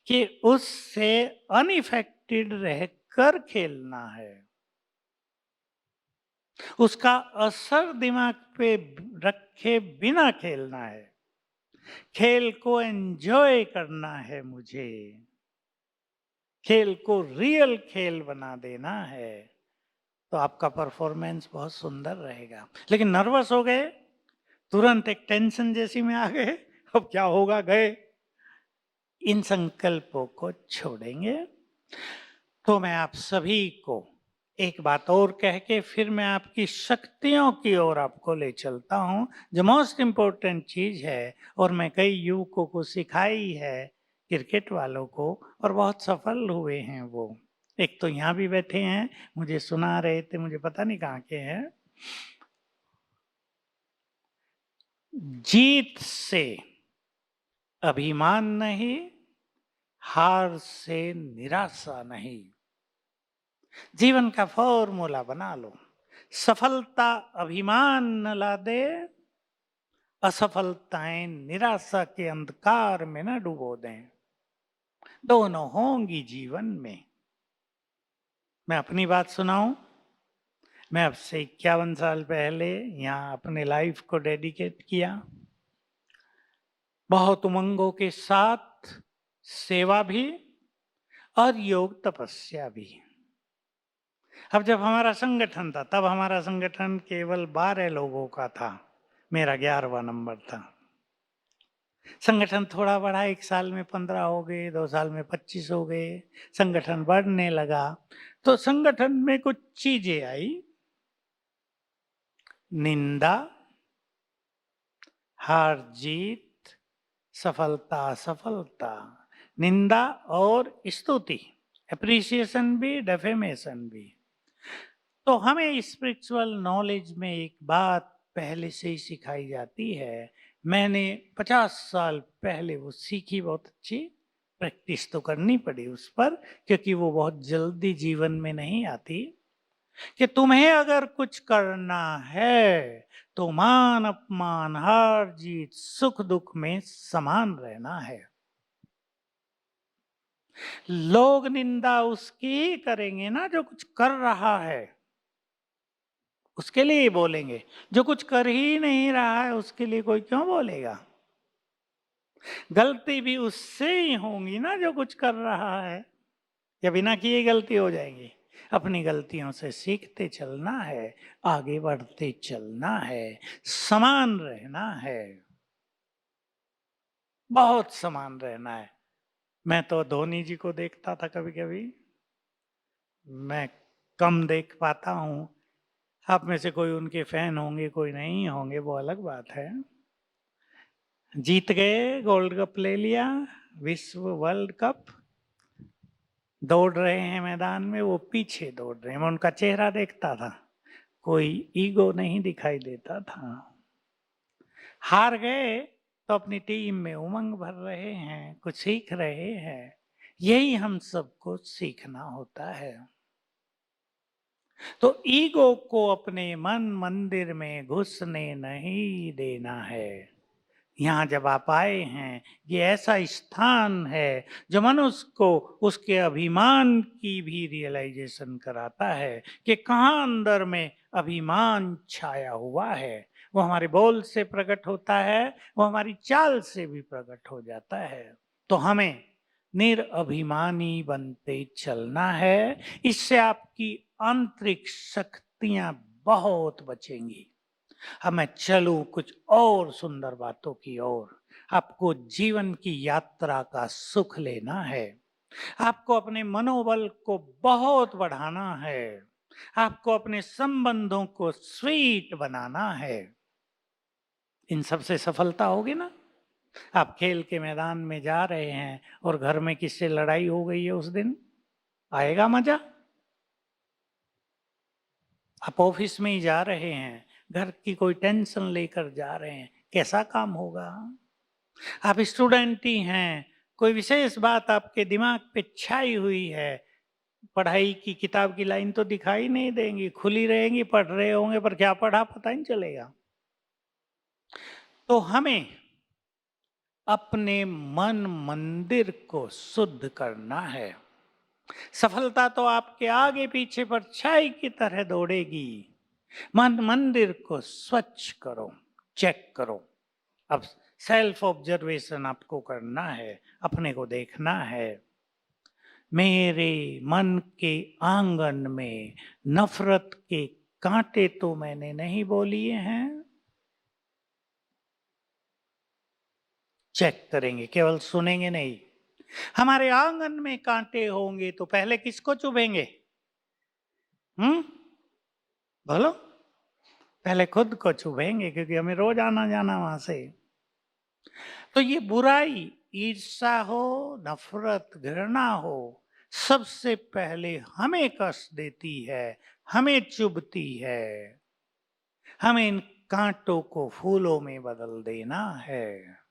कि उससे अनइफेक्टेड रहकर खेलना है, उसका असर दिमाग पे रखे बिना खेलना है, खेल को एंजॉय करना है मुझे, खेल को रियल खेल बना देना है, तो आपका परफॉर्मेंस बहुत सुंदर रहेगा। लेकिन नर्वस हो गए, तुरंत एक टेंशन जैसी में आ गए, अब क्या होगा, गए, इन संकल्पों को छोड़ेंगे। तो मैं आप सभी को एक बात और कह के फिर मैं आपकी शक्तियों की ओर आपको ले चलता हूं, जो मोस्ट इम्पोर्टेंट चीज है, और मैं कई युवकों को सिखाई है, क्रिकेट वालों को, और बहुत सफल हुए हैं वो। एक तो यहाँ भी बैठे हैं, मुझे सुना रहे थे, मुझे पता नहीं कहाँ के हैं। जीत से अभिमान नहीं, हार से निराशा नहीं। जीवन का फॉर्मूला बना लो। सफलता अभिमान न ला दे, असफलताएं निराशा के अंधकार में न डुबो दें। दोनों होंगी जीवन में। मैं अपनी बात सुनाऊं, मैं अब से 51 साल पहले यहाँ अपने लाइफ को डेडिकेट किया, बहुत उमंगों के साथ, सेवा भी और योग तपस्या भी। अब जब हमारा संगठन था, तब हमारा संगठन केवल 12 लोगों का था, मेरा 11वां नंबर था। संगठन थोड़ा बढ़ा, 1 साल में 15 हो गए, 2 साल में 25 हो गए, संगठन बढ़ने लगा। तो संगठन में कुछ चीजें आई, निंदा, हार जीत, सफलता असफलता, निंदा और स्तुति, एप्रिसिएशन भी, डेफेमेशन भी। तो हमें स्पिरिचुअल नॉलेज में एक बात पहले से ही सिखाई जाती है। मैंने 50 साल पहले वो सीखी, बहुत अच्छी प्रैक्टिस तो करनी पड़ी उस पर, क्योंकि वो बहुत जल्दी जीवन में नहीं आती। कि तुम्हें अगर कुछ करना है तो मान अपमान, हार जीत, सुख दुख में समान रहना है। लोग निंदा उसकी ही करेंगे ना जो कुछ कर रहा है, उसके लिए ही बोलेंगे। जो कुछ कर ही नहीं रहा है उसके लिए कोई क्यों बोलेगा? गलती भी उससे ही होंगी ना जो कुछ कर रहा है, या बिना किए गलती हो जाएगी। अपनी गलतियों से सीखते चलना है, आगे बढ़ते चलना है, समान रहना है, बहुत समान रहना है। मैं तो धोनी जी को देखता था कभी कभी, मैं कम देख पाता हूँ। आप में से कोई उनके फैन होंगे, कोई नहीं होंगे, वो अलग बात है। जीत गए, गोल्ड कप ले लिया, विश्व वर्ल्ड कप, दौड़ रहे हैं मैदान में, वो पीछे दौड़ रहे हैं। मैं उनका चेहरा देखता था, कोई ईगो नहीं दिखाई देता था। हार गए तो अपनी टीम में उमंग भर रहे हैं, कुछ सीख रहे हैं। यही हम सबको सीखना होता है। तो ईगो को अपने मन मंदिर में घुसने नहीं देना है। यहाँ जब आप आए हैं, ये ऐसा स्थान है जो मनुष्य को उसके अभिमान की भी रियलाइजेशन कराता है कि कहाँ अंदर में अभिमान छाया हुआ है। वो हमारे बोल से प्रकट होता है, वो हमारी चाल से भी प्रकट हो जाता है। तो हमें निरअभिमानी बनते चलना है। इससे आपकी आंतरिक शक्तियां बहुत बचेंगी। अब मैं चलूं कुछ और सुंदर बातों की ओर। आपको जीवन की यात्रा का सुख लेना है, आपको अपने मनोबल को बहुत बढ़ाना है, आपको अपने संबंधों को स्वीट बनाना है। इन सब से सफलता होगी ना। आप खेल के मैदान में जा रहे हैं और घर में किससे लड़ाई हो गई है उस दिन, आएगा मजा? आप ऑफिस में ही जा रहे हैं, घर की कोई टेंशन लेकर जा रहे हैं, कैसा काम होगा? आप स्टूडेंट ही हैं, कोई विशेष बात आपके दिमाग पे छाई हुई है, पढ़ाई की किताब की लाइन तो दिखाई नहीं देंगी, खुली रहेंगी, पढ़ रहे होंगे, पर क्या पढ़ा पता ही नहीं चलेगा। तो हमें अपने मन मंदिर को शुद्ध करना है। सफलता तो आपके आगे पीछे परछाई की तरह दौड़ेगी। मन मंदिर को स्वच्छ करो, चेक करो। अब सेल्फ ऑब्जर्वेशन आपको करना है, अपने को देखना है। मेरे मन के आंगन में नफरत के कांटे तो मैंने नहीं बोलिए हैं। चेक करेंगे, केवल सुनेंगे नहीं। हमारे आंगन में कांटे होंगे तो पहले किसको चुभेंगे? बोलो। पहले खुद को चुभेंगे, क्योंकि हमें रोज आना जाना वहां से। तो ये बुराई, ईर्ष्या हो, नफरत, घृणा हो, सबसे पहले हमें कष्ट देती है, हमें चुभती है। हमें इन कांटों को फूलों में बदल देना है,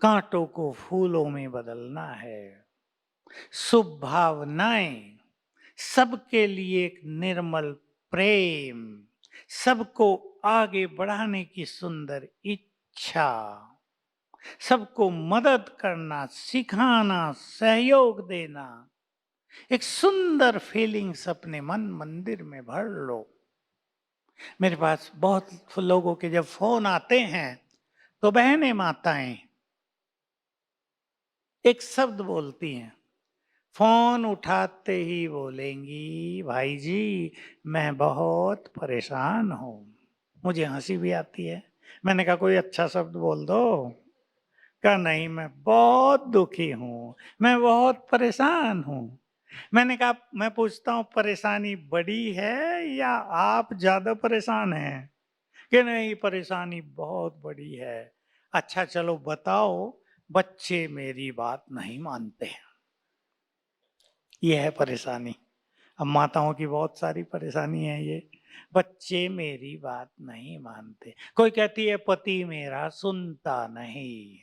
कांटों को फूलों में बदलना है। शुभ भावनाएं, सबके लिए एक निर्मल प्रेम, सबको आगे बढ़ाने की सुंदर इच्छा, सबको मदद करना, सिखाना, सहयोग देना, एक सुंदर फीलिंग्स अपने मन मंदिर में भर लो। मेरे पास बहुत लोगों के जब फोन आते हैं तो बहनें माताएं एक शब्द बोलती हैं, फोन उठाते ही बोलेंगी, भाई जी मैं बहुत परेशान हूं। मुझे हंसी भी आती है। मैंने कहा कोई अच्छा शब्द बोल दो। कहा नहीं, मैं बहुत दुखी हूं, मैं बहुत परेशान हूं। मैंने कहा मैं पूछता हूं परेशानी बड़ी है या आप ज्यादा परेशान हैं? कि नहीं, परेशानी बहुत बड़ी है। अच्छा चलो बताओ, बच्चे मेरी बात नहीं मानते। ये है परेशानी। अब माताओं की बहुत सारी परेशानी है ये। बच्चे मेरी बात नहीं मानते। कोई कहती है पति मेरा सुनता नहीं।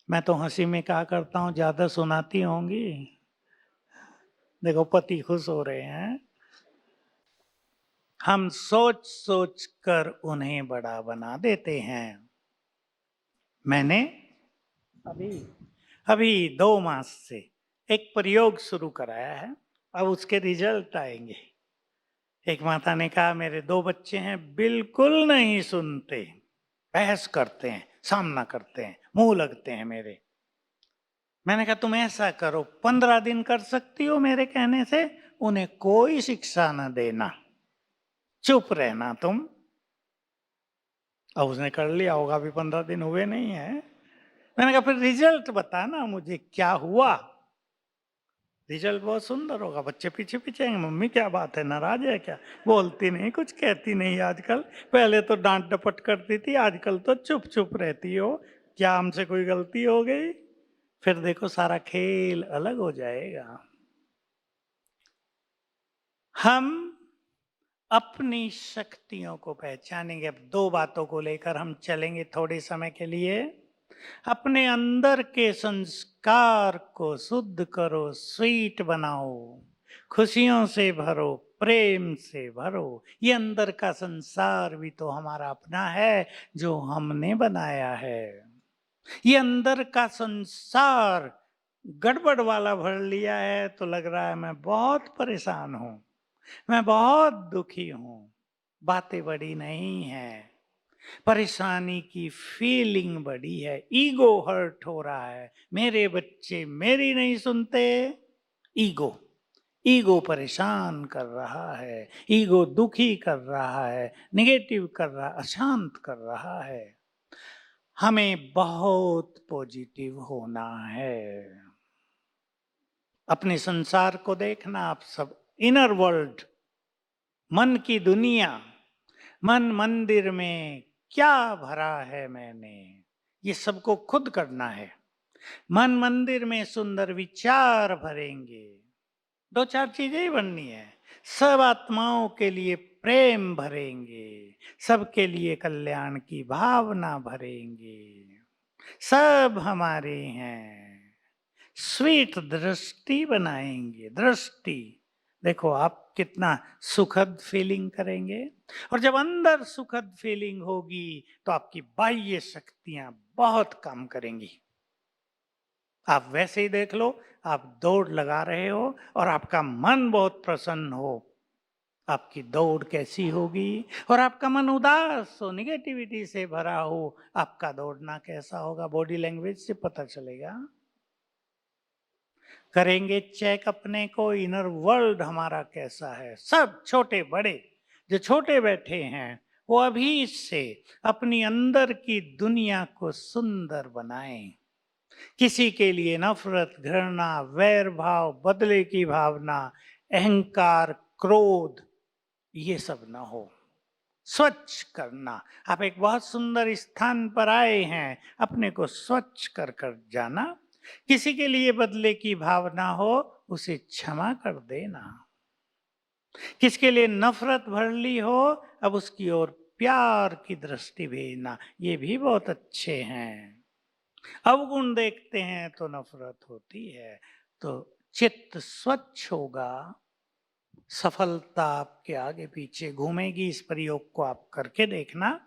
मैं तो हंसी में कहा करता हूं, ज्यादा सुनाती होंगी। देखो पति खुश हो रहे हैं। हम सोच सोच कर उन्हें बड़ा बना देते हैं। मैंने अभी अभी 2 मास से एक प्रयोग शुरू कराया है। अब उसके रिजल्ट आएंगे। एक माता ने कहा मेरे 2 बच्चे हैं, बिल्कुल नहीं सुनते, बहस करते हैं, सामना करते हैं, मुंह लगते हैं मेरे। मैंने कहा तुम ऐसा करो, 15 दिन कर सकती हो मेरे कहने से, उन्हें कोई शिक्षा न देना, चुप रहना तुम। अब उसने कर लिया होगा, अभी 15 दिन हुए नहीं है। मैंने कहा फिर रिजल्ट बता ना मुझे, क्या हुआ? रिजल्ट बहुत सुंदर होगा। बच्चे पीछे पीछे आएंगे, मम्मी क्या बात है, नाराज है क्या? बोलती नहीं, कुछ कहती नहीं आजकल। पहले तो डांट डपट करती थी, आजकल तो चुप चुप रहती हो। क्या हमसे कोई गलती हो गई? फिर देखो सारा खेल अलग हो जाएगा। हम अपनी शक्तियों को पहचानेंगे। अब 2 बातों को लेकर हम चलेंगे थोड़े समय के लिए। अपने अंदर के संस्कार को शुद्ध करो, स्वीट बनाओ, खुशियों से भरो, प्रेम से भरो। ये अंदर का संसार भी तो हमारा अपना है, जो हमने बनाया है। ये अंदर का संसार गड़बड़ वाला भर लिया है तो लग रहा है मैं बहुत परेशान हूं, मैं बहुत दुखी हूं। बातें बड़ी नहीं है, परेशानी की फीलिंग बड़ी है। ईगो हर्ट हो रहा है, मेरे बच्चे मेरी नहीं सुनते। ईगो ईगो परेशान कर रहा है, ईगो दुखी कर रहा है, निगेटिव कर रहा, अशांत कर रहा है। हमें बहुत पॉजिटिव होना है। अपने संसार को देखना आप सब, इनर वर्ल्ड, मन की दुनिया, मन मंदिर में क्या भरा है मैंने, ये सबको खुद करना है। मन मंदिर में सुंदर विचार भरेंगे। 2-4 चीजें ही बननी है। सब आत्माओं के लिए प्रेम भरेंगे, सबके लिए कल्याण की भावना भरेंगे। सब हमारे हैं। स्वीट दृष्टि बनाएंगे। दृष्टि देखो आप कितना सुखद फीलिंग करेंगे। और जब अंदर सुखद फीलिंग होगी तो आपकी बाह्य शक्तियां बहुत काम करेंगी। आप वैसे ही देख लो, आप दौड़ लगा रहे हो और आपका मन बहुत प्रसन्न हो, आपकी दौड़ कैसी होगी? और आपका मन उदास हो, निगेटिविटी से भरा हो, आपका दौड़ना कैसा होगा? बॉडी लैंग्वेज से पता चलेगा। करेंगे चेक अपने को, इनर वर्ल्ड हमारा कैसा है। सब छोटे बड़े जो छोटे बैठे हैं वो अभी से अपनी अंदर की दुनिया को सुंदर बनाएं। किसी के लिए नफरत, घृणा, वैर भाव, बदले की भावना, अहंकार, क्रोध, ये सब ना हो। स्वच्छ करना। आप एक बहुत सुंदर स्थान पर आए हैं, अपने को स्वच्छ कर कर जाना। किसी के लिए बदले की भावना हो, उसे क्षमा कर देना। किसके लिए नफरत भर ली हो, अब उसकी ओर प्यार की दृष्टि भेजना। ये भी बहुत अच्छे हैं। अवगुण देखते हैं तो नफरत होती है। तो चित्त स्वच्छ होगा, सफलता आपके आगे पीछे घूमेगी। इस प्रयोग को आप करके देखना।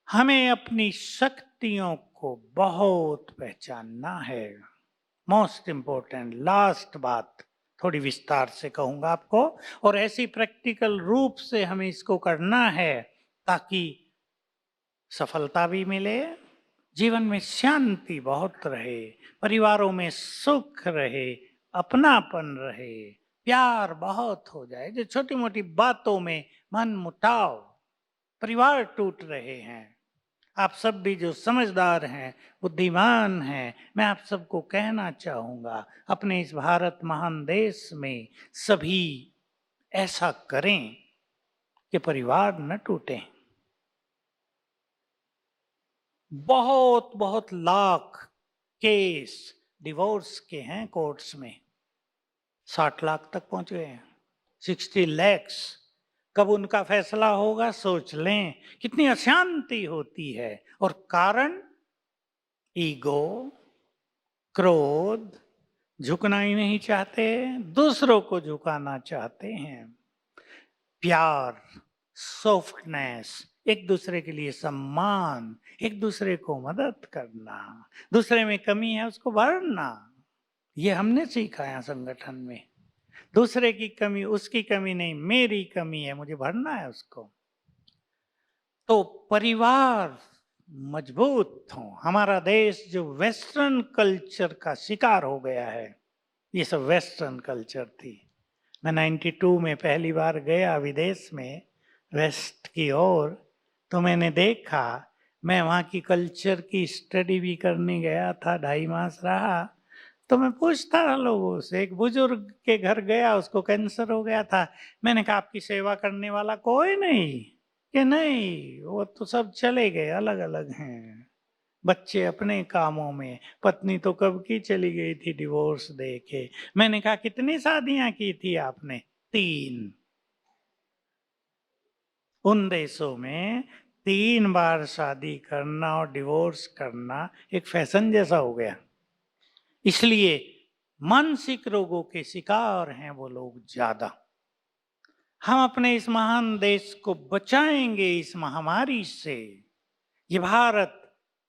हमें अपनी शक्तियों को बहुत पहचानना है। मोस्ट इम्पोर्टेंट लास्ट बात थोड़ी विस्तार से कहूंगा आपको, और ऐसी प्रैक्टिकल रूप से हमें इसको करना है ताकि सफलता भी मिले, जीवन में शांति बहुत रहे, परिवारों में सुख रहे, अपनापन रहे, प्यार बहुत हो जाए। जो छोटी मोटी बातों में मन मुटाव, परिवार टूट रहे हैं, आप सब भी जो समझदार हैं, बुद्धिमान हैं, मैं आप सबको कहना चाहूंगा, अपने इस भारत महान देश में सभी ऐसा करें कि परिवार न टूटे। बहुत बहुत लाख केस डिवोर्स के हैं कोर्ट्स में, 60 लाख तक पहुंच गए हैं, 60 लैक्स। कब उनका फैसला होगा सोच लें, कितनी अशांति होती है। और कारण ईगो, क्रोध, झुकना ही नहीं चाहते, दूसरों को झुकाना चाहते हैं। प्यार, सॉफ्टनेस, एक दूसरे के लिए सम्मान, एक दूसरे को मदद करना, दूसरे में कमी है उसको भरना, ये हमने सीखा है संगठन में। दूसरे की कमी उसकी कमी नहीं, मेरी कमी है, मुझे भरना है उसको। तो परिवार मजबूत हो। हमारा देश जो वेस्टर्न कल्चर का शिकार हो गया है, ये सब वेस्टर्न कल्चर थी। मैं 92 में पहली बार गया विदेश में वेस्ट की ओर, तो मैंने देखा, मैं वहाँ की कल्चर की स्टडी भी करने गया था, 2.5 मास रहा। तो मैं पूछता रहा लोगों से, एक बुजुर्ग के घर गया, उसको कैंसर हो गया था। मैंने कहा आपकी सेवा करने वाला कोई नहीं? कि नहीं, वो तो सब चले गए, अलग अलग हैं, बच्चे अपने कामों में, पत्नी तो कब की चली गई थी डिवोर्स दे के। मैंने कहा कितनी शादियां की थी आपने? 3। उन देशों में 3 बार शादी करना और डिवोर्स करना एक फैशन जैसा हो गया। इसलिए मानसिक रोगों के शिकार हैं वो लोग ज्यादा। हम अपने इस महान देश को बचाएंगे इस महामारी से। ये भारत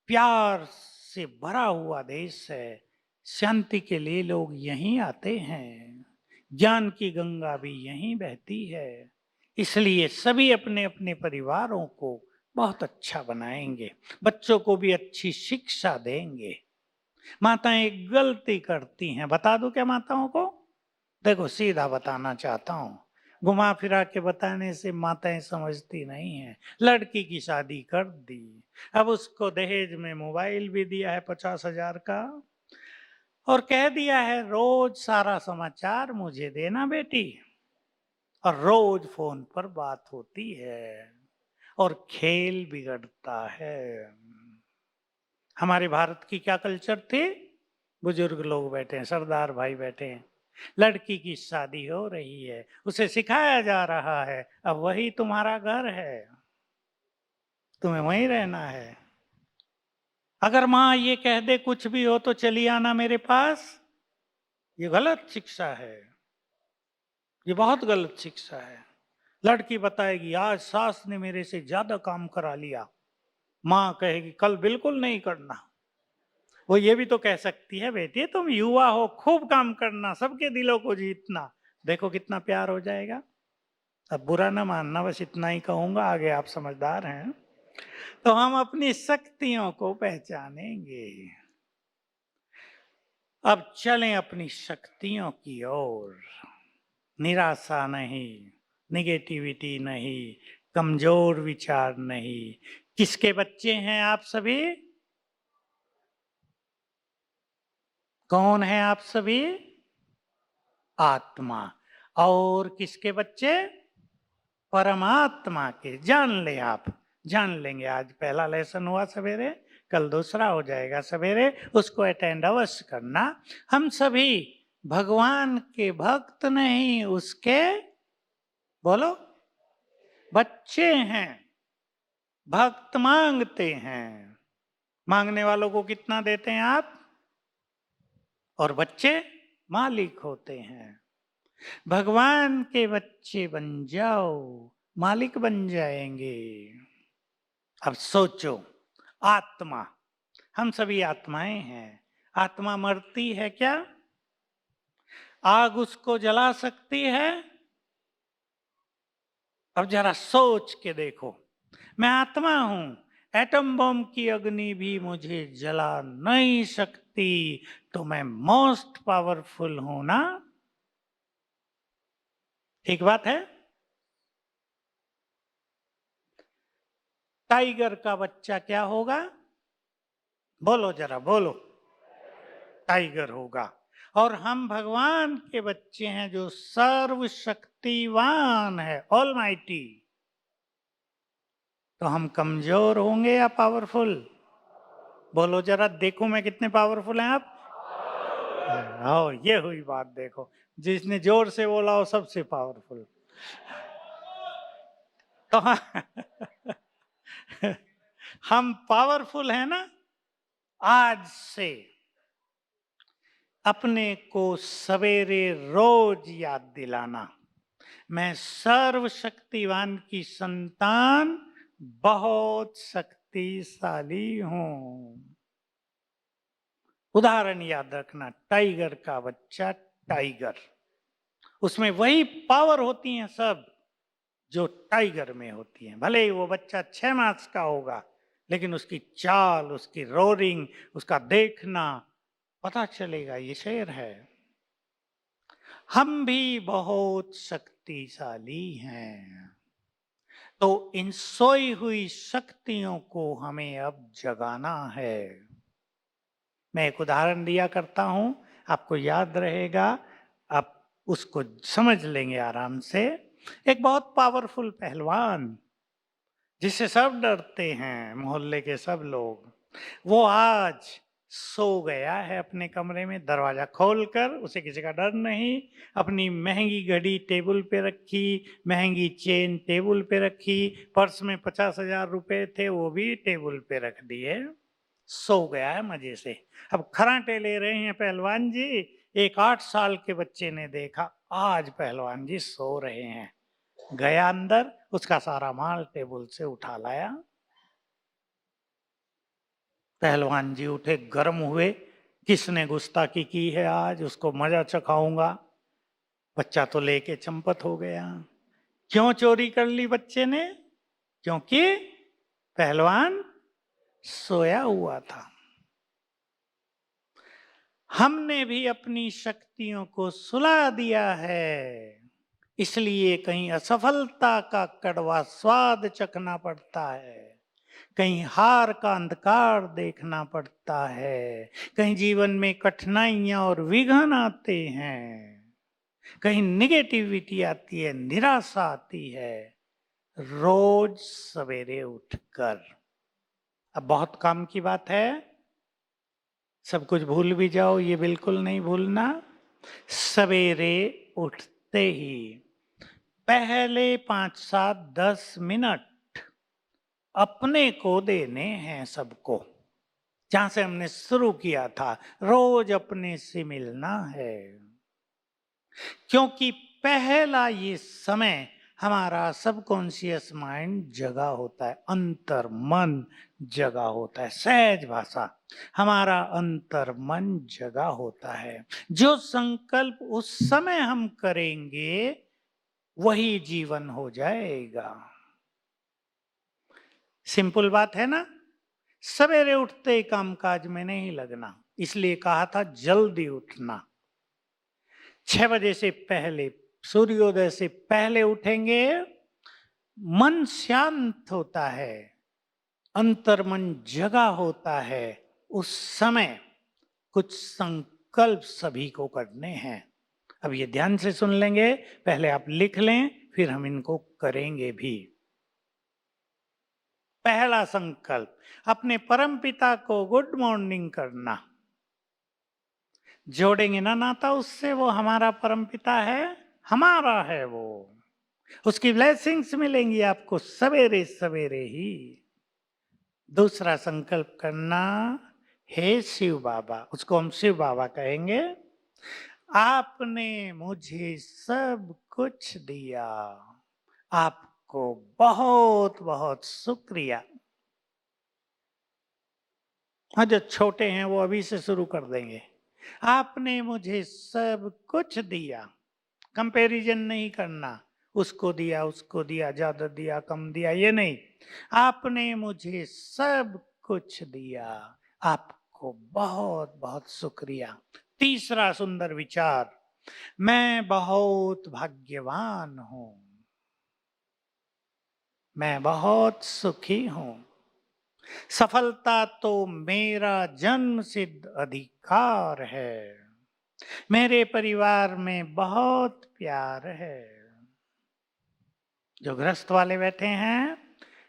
प्यार से भरा हुआ देश है, शांति के लिए लोग यहीं आते हैं, ज्ञान की गंगा भी यहीं बहती है। इसलिए सभी अपने अपने परिवारों को बहुत अच्छा बनाएंगे, बच्चों को भी अच्छी शिक्षा देंगे। माताएं एक गलती करती हैं, बता दूं क्या माताओं को? देखो सीधा बताना चाहता हूँ, घुमा फिरा के बताने से माताएं समझती नहीं है। लड़की की शादी कर दी, अब उसको दहेज में मोबाइल भी दिया है 50,000 का, और कह दिया है रोज सारा समाचार मुझे देना बेटी, और रोज फोन पर बात होती है, और खेल बिगड़ता है। हमारे भारत की क्या कल्चर थी? बुजुर्ग लोग बैठे हैं, सरदार भाई बैठे हैं, लड़की की शादी हो रही है, उसे सिखाया जा रहा है, अब वही तुम्हारा घर है, तुम्हें वहीं रहना है। अगर माँ ये कह दे कुछ भी हो तो चली आना मेरे पास, ये गलत शिक्षा है, ये बहुत गलत शिक्षा है। लड़की बताएगी आज सास ने मेरे से ज्यादा काम करा लिया, माँ कहेगी कल बिल्कुल नहीं करना। वो ये भी तो कह सकती है बेटी तुम युवा हो, खूब काम करना, सबके दिलों को जीतना, देखो कितना प्यार हो जाएगा। अब बुरा ना मानना, बस इतना ही कहूंगा, आगे आप समझदार हैं। तो हम अपनी शक्तियों को पहचानेंगे। अब चलें अपनी शक्तियों की ओर। निराशा नहीं, निगेटिविटी नहीं, कमजोर विचार नहीं। किसके बच्चे हैं आप सभी? कौन है आप सभी? आत्मा। और किसके बच्चे? परमात्मा के। जान ले, आप जान लेंगे। आज पहला लेसन हुआ सवेरे, कल दूसरा हो जाएगा सवेरे, उसको अटेंड अवश्य करना। हम सभी भगवान के भक्त नहीं, उसके बोलो बच्चे हैं। भक्त मांगते हैं, मांगने वालों को कितना देते हैं आप? और बच्चे मालिक होते हैं। भगवान के बच्चे बन जाओ, मालिक बन जाएंगे। अब सोचो, आत्मा, हम सभी आत्माएं हैं। आत्मा मरती है क्या? आग उसको जला सकती है? अब जरा सोच के देखो, मैं आत्मा हूं, एटम बम की अग्नि भी मुझे जला नहीं सकती, तो मैं मोस्ट पावरफुल हूं ना? ठीक बात है। टाइगर का बच्चा क्या होगा? बोलो जरा बोलो। टाइगर होगा। और हम भगवान के बच्चे हैं जो सर्वशक्तिवान है, ऑलमाइटी। तो हम कमजोर होंगे या पावरफुल? बोलो जरा, देखो मैं कितने पावरफुल हैं आप। आओ, ये हुई बात। देखो, जिसने जोर से बोला हो सबसे पावरफुल। तो हम पावरफुल हैं ना? आज से अपने को सवेरे रोज याद दिलाना, मैं सर्वशक्तिवान की संतान बहुत शक्तिशाली हूं। उदाहरण याद रखना, टाइगर का बच्चा टाइगर, उसमें वही पावर होती है सब जो टाइगर में होती है। भले ही वो बच्चा 6 मास का होगा, लेकिन उसकी चाल, उसकी रोरिंग, उसका देखना, पता चलेगा ये शेर है। हम भी बहुत शक्तिशाली हैं। तो इन सोई हुई शक्तियों को हमें अब जगाना है। मैं एक उदाहरण दिया करता हूं, आपको याद रहेगा, आप उसको समझ लेंगे आराम से। एक बहुत पावरफुल पहलवान, जिससे सब डरते हैं, मोहल्ले के सब लोग, वो आज सो गया है अपने कमरे में, दरवाजा खोलकर, उसे किसी का डर नहीं। अपनी महंगी घड़ी टेबल पे रखी, महंगी चेन टेबल पे रखी, पर्स में 50,000 रुपए थे वो भी टेबल पे रख दिए, सो गया है मजे से। अब खराटे ले रहे हैं पहलवान जी। एक 8 साल के बच्चे ने देखा, आज पहलवान जी सो रहे हैं, गया अंदर, उसका सारा माल टेबल से उठा लाया। पहलवान जी उठे, गर्म हुए, किसने गुस्ताखी की है आज, उसको मजा चखाऊंगा। बच्चा तो लेके चंपत हो गया। क्यों चोरी कर ली बच्चे ने? क्योंकि पहलवान सोया हुआ था। हमने भी अपनी शक्तियों को सुला दिया है, इसलिए कहीं असफलता का कड़वा स्वाद चखना पड़ता है, कहीं हार का अंधकार देखना पड़ता है, कहीं जीवन में कठिनाइयां और विघ्न आते हैं, कहीं निगेटिविटी आती है, निराशा आती है। रोज सवेरे उठकर, अब बहुत काम की बात है, सब कुछ भूल भी जाओ, ये बिल्कुल नहीं भूलना। सवेरे उठते ही पहले 5, 7, 10 मिनट अपने को देने हैं सबको। जहां से हमने शुरू किया था, रोज अपने से मिलना है, क्योंकि पहला ये समय हमारा सबकॉन्शियस माइंड जगा होता है, अंतर मन जगा होता है। सहज भाषा, हमारा अंतर मन जगा होता है। जो संकल्प उस समय हम करेंगे वही जीवन हो जाएगा। सिंपल बात है ना? सवेरे उठते ही कामकाज में नहीं लगना, इसलिए कहा था जल्दी उठना। 6 बजे से पहले, सूर्योदय से पहले उठेंगे, मन शांत होता है, अंतर्मन जगा होता है। उस समय कुछ संकल्प सभी को करने हैं। अब ये ध्यान से सुन लेंगे, पहले आप लिख लें, फिर हम इनको करेंगे भी। पहला संकल्प, अपने परमपिता को गुड मॉर्निंग करना। जोड़ेंगे ना नाता उससे, वो हमारा परमपिता है, हमारा है वो, उसकी ब्लेसिंग्स मिलेंगी आपको सवेरे सवेरे ही। दूसरा संकल्प करना, हे शिव बाबा, उसको हम शिव बाबा कहेंगे, आपने मुझे सब कुछ दिया, आपको बहुत बहुत शुक्रिया। हाँ, जो छोटे हैं वो अभी से शुरू कर देंगे। आपने मुझे सब कुछ दिया, कंपैरिजन नहीं करना, उसको दिया, ज़्यादा दिया, कम दिया, ये नहीं। आपने मुझे सब कुछ दिया, आपको बहुत-बहुत शुक्रिया। तीसरा सुंदर विचार, मैं बहुत भाग्यवान हूँ, मैं बहुत सुखी हूँ। सफलता तो मेरा जन्म सिद्ध अधिकार है। मेरे परिवार में बहुत प्यार है। जो गृहस्थ वाले बैठे हैं,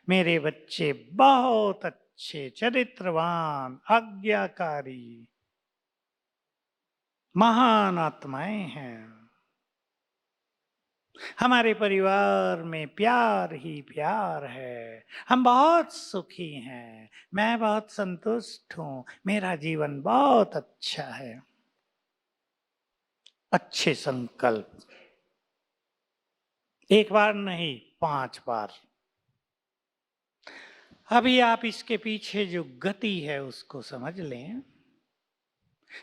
मेरे बच्चे बहुत अच्छे, चरित्रवान, आज्ञाकारी, महान आत्माएं हैं। हमारे परिवार में प्यार ही प्यार है। हम बहुत सुखी हैं। मैं बहुत संतुष्ट हूँ। मेरा जीवन बहुत अच्छा है। अच्छे संकल्प, एक बार नहीं, 5 बार। अभी आप इसके पीछे जो गति है उसको समझ लें।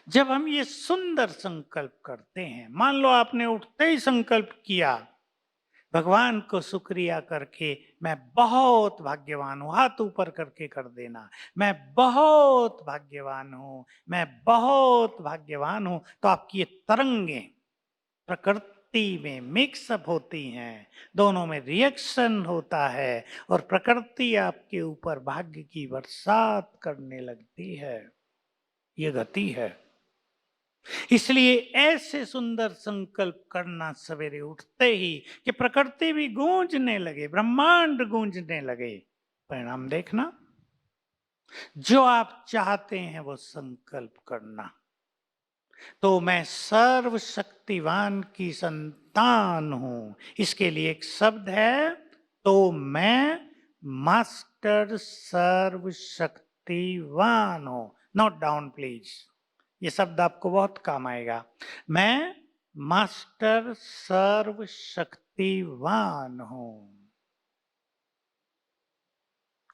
जब हम ये सुंदर संकल्प करते हैं, मान लो आपने उठते ही संकल्प किया, भगवान को शुक्रिया करके मैं बहुत भाग्यवान हूं, हाथ ऊपर करके कर देना, मैं बहुत भाग्यवान हूं, मैं बहुत भाग्यवान हूं, तो आपकी ये तरंगें प्रकृति में मिक्सअप होती हैं, दोनों में रिएक्शन होता है और प्रकृति आपके ऊपर भाग्य की बरसात करने लगती है। ये गति है। इसलिए ऐसे सुंदर संकल्प करना सवेरे उठते ही कि प्रकृति भी गूंजने लगे, ब्रह्मांड गूंजने लगे। परिणाम देखना, जो आप चाहते हैं वो संकल्प करना। तो मैं सर्वशक्तिवान की संतान हूं, इसके लिए एक शब्द है, तो मैं मास्टर सर्वशक्तिवान हूं। नोट डाउन प्लीज, ये शब्द आपको बहुत काम आएगा। मैं मास्टर सर्वशक्तिवान हूं।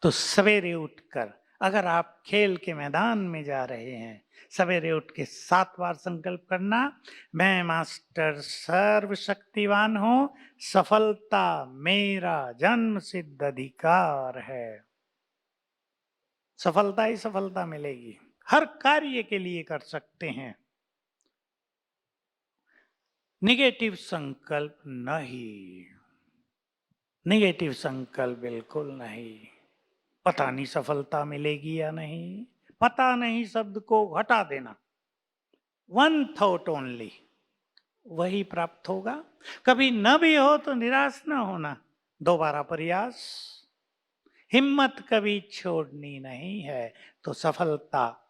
तो सवेरे उठकर, अगर आप खेल के मैदान में जा रहे हैं, सवेरे उठ के 7 बार संकल्प करना, मैं मास्टर सर्वशक्तिवान हूं, सफलता मेरा जन्म सिद्ध अधिकार है। सफलता ही सफलता मिलेगी, हर कार्य के लिए कर सकते हैं। निगेटिव संकल्प नहीं, निगेटिव संकल्प बिल्कुल नहीं। पता नहीं सफलता मिलेगी या नहीं, पता नहीं शब्द को हटा देना, वन थॉट ओनली, वही प्राप्त होगा। कभी न भी हो तो निराश ना होना, दोबारा प्रयास, हिम्मत कभी छोड़नी नहीं है। तो सफलता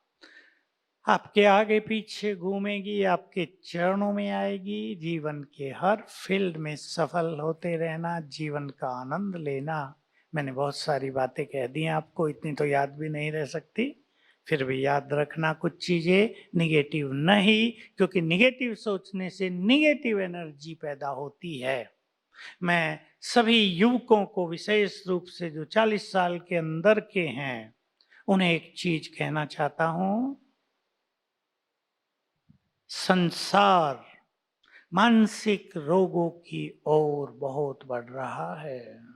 आपके आगे पीछे घूमेगी, आपके चरणों में आएगी। जीवन के हर फील्ड में सफल होते रहना, जीवन का आनंद लेना। मैंने बहुत सारी बातें कह दी हैं आपको, इतनी तो याद भी नहीं रह सकती, फिर भी याद रखना कुछ चीजें, निगेटिव नहीं, क्योंकि निगेटिव सोचने से निगेटिव एनर्जी पैदा होती है। मैं सभी युवकों को, विशेष रूप से जो 40 साल के अंदर के हैं, उन्हें एक चीज कहना चाहता हूं। संसार मानसिक रोगों की ओर बहुत बढ़ रहा है।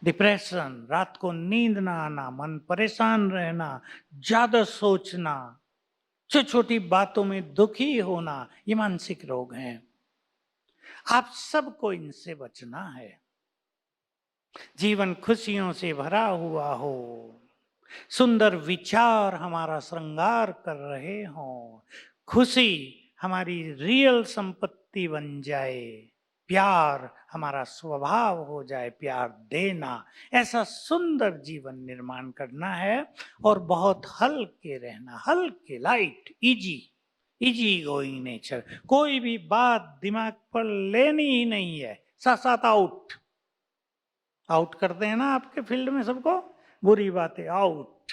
डिप्रेशन, रात को नींद ना आना, मन परेशान रहना, ज्यादा सोचना, छोटी छोटी बातों में दुखी होना, ये मानसिक रोग हैं। आप सबको इनसे बचना है। जीवन खुशियों से भरा हुआ हो, सुंदर विचार हमारा श्रृंगार कर रहे हों, खुशी हमारी रियल संपत्ति बन जाए, प्यार हमारा स्वभाव हो जाए, प्यार देना, ऐसा सुंदर जीवन निर्माण करना है। और बहुत हल्के रहना, हल्के, light, easy, easy going nature. कोई भी बात दिमाग पर लेनी ही नहीं है, साथ साथ आउट, आउट करते हैं ना आपके फील्ड में सबको, बुरी बातें आउट,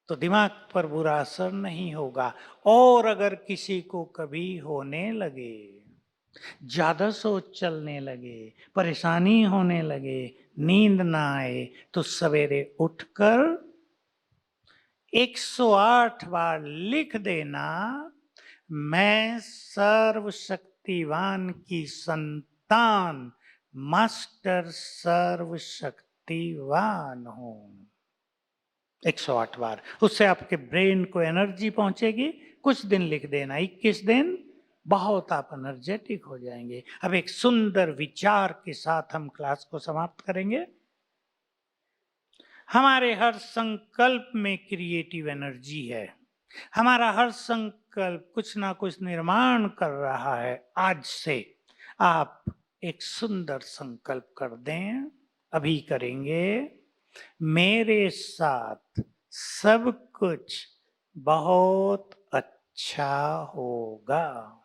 तो दिमाग पर बुरा असर नहीं होगा। और अगर किसी को कभी होने लगे, ज्यादा सोच चलने लगे, परेशानी होने लगे, नींद ना आए, तो सवेरे उठकर 108 बार लिख देना, मैं सर्वशक्तिवान की संतान, मास्टर सर्वशक्तिवान हूं। 108 बार, उससे आपके ब्रेन को एनर्जी पहुंचेगी। कुछ दिन लिख देना, 21 दिन, बहुत आप एनर्जेटिक हो जाएंगे। अब एक सुंदर विचार के साथ हम क्लास को समाप्त करेंगे। हमारे हर संकल्प में क्रिएटिव एनर्जी है। हमारा हर संकल्प कुछ ना कुछ निर्माण कर रहा है। आज से आप एक सुंदर संकल्प कर दें, अभी करेंगे। मेरे साथ सब कुछ बहुत अच्छा होगा।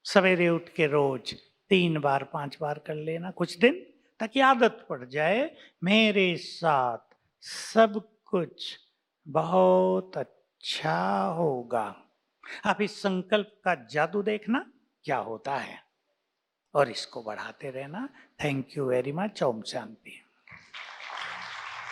सवेरे उठ के रोज 3 बार 5 बार कर लेना कुछ दिन, ताकि आदत पड़ जाए। मेरे साथ सब कुछ बहुत अच्छा होगा। आप इस संकल्प का जादू देखना क्या होता है, और इसको बढ़ाते रहना। Thank you very much. ओम शांति।